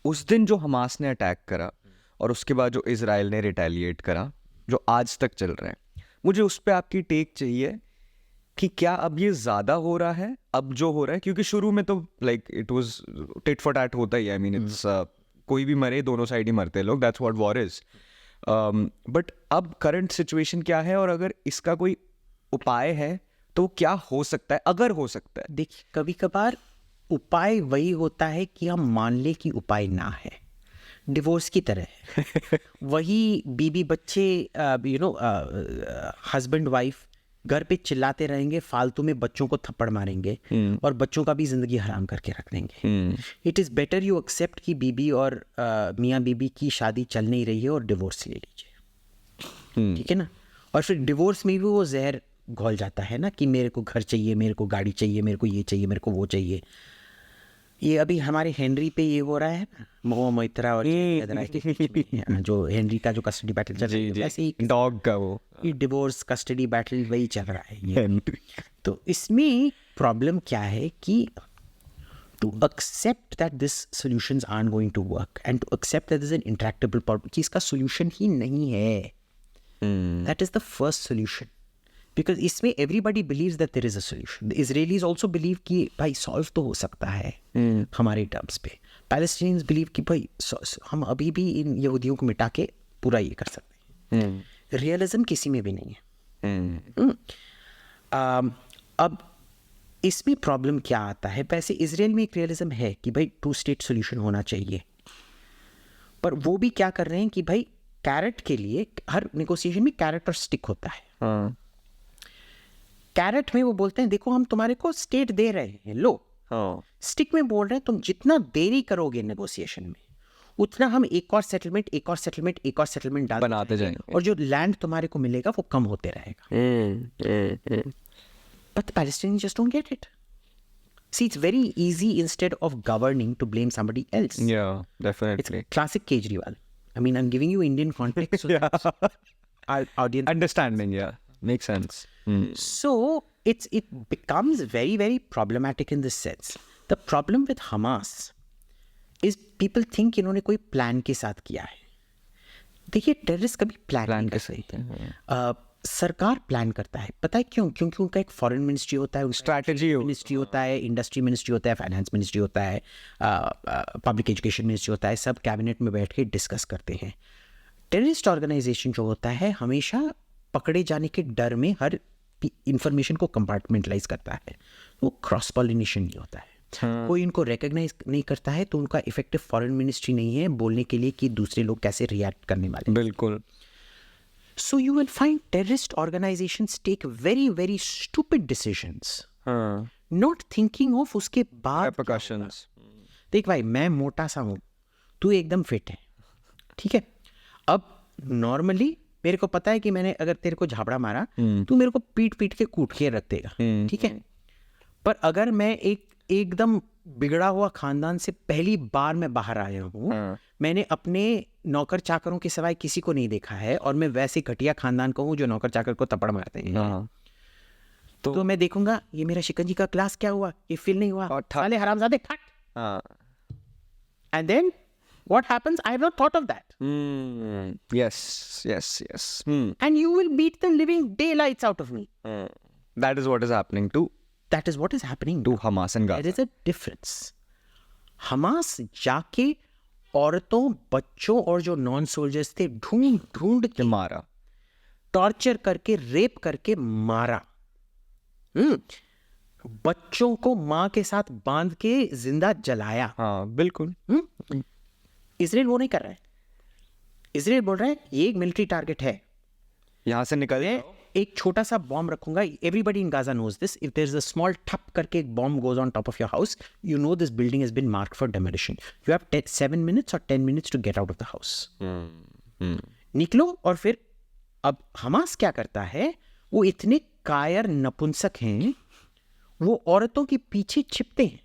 उस दिन जो हमास ने अटैक करा और उसके बाद जो इजराइल ने रिटेलिएट करा, जो आज तक चल रहा है, मुझे उस पर आपकी टेक चाहिए कि क्या अब ये ज़्यादा हो रहा है अब जो हो रहा है? क्योंकि शुरू में तो like it was tit for tat होता ही है. आई मीन इट्स कोई भी मरे, दोनों साइड ही मरते हैं लोग, that's what war is. But अब करंट सिचुएशन क्या है, और अगर इसका कोई उपाय है तो क्या हो सकता है, अगर हो सकता है? देखिए, कभी कभार उपाय वही होता है कि हम मान ले कि उपाय ना है. डिवोर्स की तरह है. वही बीबी बच्चे, हस्बैंड वाइफ घर पे चिल्लाते रहेंगे, फालतू में बच्चों को थप्पड़ मारेंगे और बच्चों का भी जिंदगी हराम करके रख देंगे. It is better you accept कि बीबी और मियाँ बीबी की शादी चल नहीं रही है और डिवोर्स ले लीजिए. ठीक है ना. और फिर डिवोर्स में भी वो जहर घोल जाता है ना कि मेरे को घर चाहिए, मेरे को गाड़ी चाहिए, मेरे को ये चाहिए, मेरे को वो चाहिए. ये अभी हमारे हेनरी पे ये हो रहा है, मोह मोइत्रा और जो हेनरी का जो कस्टडी बैटल चल रहा है, वैसे ही डॉग का वो डिवोर्स कस्टडी बैटल वही चल रहा है ये. तो इसमें प्रॉब्लम क्या है कि to accept that this solutions are going to work and to accept that this an intractable problem, कि इसका सॉल्यूशन ही नहीं है. That is the first solution. Because इसमें everybody believes that there is a solution. The Israelis also believe कि भाई solve तो हो सकता है हमारे टर्म्स पे. पैलेस्टीनियंस बिलीव कि भाई हम अभी भी इन यहूदियों को मिटा के पूरा ये कर सकते हैं. रियलिज्म किसी में भी नहीं है। अब इसमें प्रॉब्लम क्या आता है, वैसे इसराइल में एक रियलिज्म है कि भाई 2 स्टेट सोल्यूशन होना चाहिए, पर वो भी क्या कर रहे हैं कि भाई कैरेट के लिए, हर नेगोशिएशन में कैरेट और स्टिक होता है। कैरेट में वो बोलते हैं देखो हम तुम्हारे को स्टेट दे रहे हैं, लो। स्टिक में बोल रहे हैं तुम जितना देरी करोगे नेगोशिएशन में, उतना हम एक और सेटलमेंट, एक और सेटलमेंट, एक और सेटलमेंट बनाते जाएंगे, और जो लैंड तुम्हारे को मिलेगा वो कम होते रहेगा। But the Palestinians just don't get it. See, it's very easy instead of governing to blame somebody else. Yeah, definitely. It's classic Kejriwal. I mean, I'm giving you Indian context. So Yeah. our audience Understanding, yeah. Makes sense. So it becomes very, very problematic in this sense. The problem with Hamas is people think इन्होंने कोई plan के साथ किया है। देखिए, terrorist कभी plan के साथ सरकार प्लान करता है। पता है क्यों? क्योंकि उनका एक फॉरेन मिनिस्ट्री होता है, स्ट्रैटेजी मिनिस्ट्री होता है, इंडस्ट्री मिनिस्ट्री होता है, फाइनेंस मिनिस्ट्री होता है, पब्लिक एजुकेशन मिनिस्ट्री होता है, सब कैबिनेट में बैठ के डिस्कस करते हैं। टेररिस्ट ऑर्गेनाइजेशन जो होता है हमेशा पकड़े जाने के डर में हर इंफॉर्मेशन को कंपार्टमेंटलाइज करता है, वो क्रॉस पॉलिनेशन नहीं होता है। कोई इनको रिकॉग्नाइज नहीं करता है तो उनका इफेक्टिव फॉरेन मिनिस्ट्री नहीं है बोलने के लिए कि दूसरे लोग कैसे रिएक्ट करने वाले। बिल्कुल। So you will find terrorist organizations take very, very stupid decisions. Not thinking of उसके बाद Repercussions. देख भाई, मैं मोटा सा हूँ, तू एकदम फिट है, ठीक है। अब नॉर्मली मेरे को पता है कि मैंने अगर तेरे को झापड़ा मारा, तू मेरे को पीट पीट के कूट के रख देगा, ठीक है। पर अगर मैं एकदम बिगड़ा हुआ खानदान से पहली बार मैं बाहर आया हूँ, मैंने अपने नौकर चाकरों के सिवाय किसी को नहीं देखा है, और मैं वैसे घटिया खानदान का हूँ जो नौकर चाकर को थप्पड़ मारते हैं, तो मैं देखूंगा ये मेरा शिकंजी का क्लास क्या हुआ, ये फील नहीं हुआ, साले हरामजादे फट। And then what happens? I have not thought of that. Yes. And you will beat the living daylights out of me. That is what is happening to Hamas and Gaza. There is a difference. Hamas जाके औरतों, बच्चों और जो non soldiers थे ढूंढ के मारा, torture करके, रेप करके मारा। बच्चों को माँ के साथ बांध के जिंदा जलाया। बिल्कुल। इसराइल वो नहीं कर रहा है। इसराइल बोल रहा है ये एक मिलिट्री टारगेट है, यहाँ से निकल, एक छोटा सा बॉम्ब रखूंगा। Everybody in Gaza knows this. If there is a small ठप करके एक bomb goes on top of your house, you know this building has been marked for demolition. You have 7 minutes और 10 minutes to get out of the house. निकलो। और फिर अब Hamas क्या करता है, वो इतने कायर नपुंसक हैं, वो औरतों के पीछे छिपते हैं।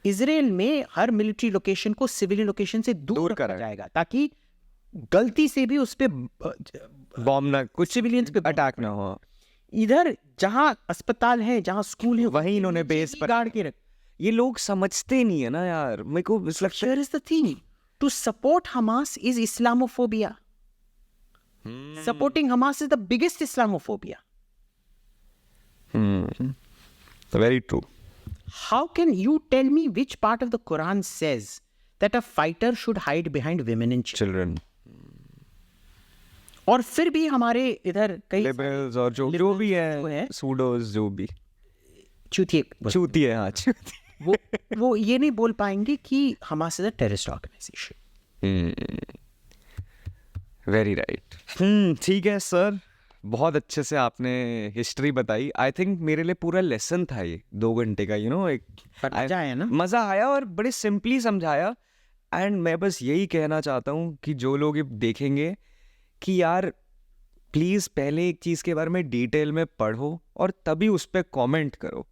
इसराइल में हर मिलिट्री लोकेशन को सिविलियन लोकेशन से दूर रखा जाएगा, ताकि गलती से भी उस पे बॉम्ब ना, कुछ सिविलियंस पे अटैक ना हो। इधर जहां अस्पताल है, जहां स्कूल है, वहीं इन्होंने बेस पर गाड़ के रख। ये लोग समझते नहीं है ना यार, मेरे को लगता है Here is the thing, to support Hamas is Islamophobia. Supporting Hamas is the biggest Islamophobia. Very true. How can you tell me which part of the Quran says that a fighter should hide behind women and children? और फिर भी हमारे इधर कई liberals और जो भी है, सूडोस जो भी चूतिए, हाँ, वो ये नहीं बोल पाएंगे कि Hamas is a terrorist organisation. Very right. ठीक है सर, बहुत अच्छे से आपने हिस्ट्री बताई। आई थिंक मेरे लिए पूरा लेसन था ये 2 घंटे का, एक मजा आया ना, मज़ा आया और बड़े सिंपली समझाया। एंड मैं बस यही कहना चाहता हूँ कि जो लोग ये देखेंगे कि यार प्लीज़ पहले एक चीज़ के बारे में डिटेल में पढ़ो और तभी उस पर कॉमेंट करो।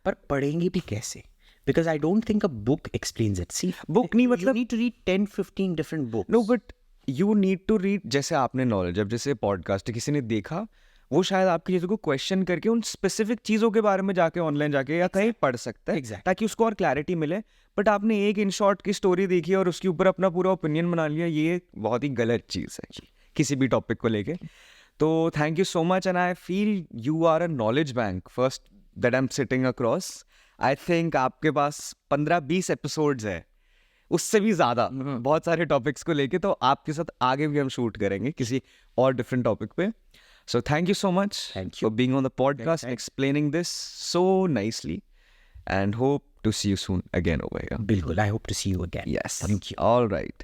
पर पढ़ेंगे भी कैसे? Because I don't think a book explains it. See, book नहीं, मतलब you need to read 10-15 different books. No, but you need to read, जैसे आपने नॉलेज, अब जैसे पॉडकास्ट किसी ने देखा, वो शायद आपकी चीज़ों को क्वेश्चन करके उन स्पेसिफिक चीज़ों के बारे में जाके ऑनलाइन जाके या कहीं पढ़ सकता है, ताकि उसको और क्लैरिटी मिले। बट आपने एक इन शॉर्ट की स्टोरी देखी और उसके ऊपर अपना पूरा ओपिनियन बना लिया, ये बहुत ही गलत चीज़ है किसी भी टॉपिक को लेके। तो thank you so much, and I feel you are a knowledge bank first that I am sitting across. I think आपके पास 15-20 एपिसोड्स है उससे भी ज़्यादा बहुत सारे टॉपिक्स को लेके, तो आपके साथ आगे भी हम शूट करेंगे किसी और डिफरेंट टॉपिक पे. So thank you so much for being on the podcast, explaining this so nicely, and hope to see you soon again over here. बिल्कुल, I hope to see you again. Yes. Thank you. All right.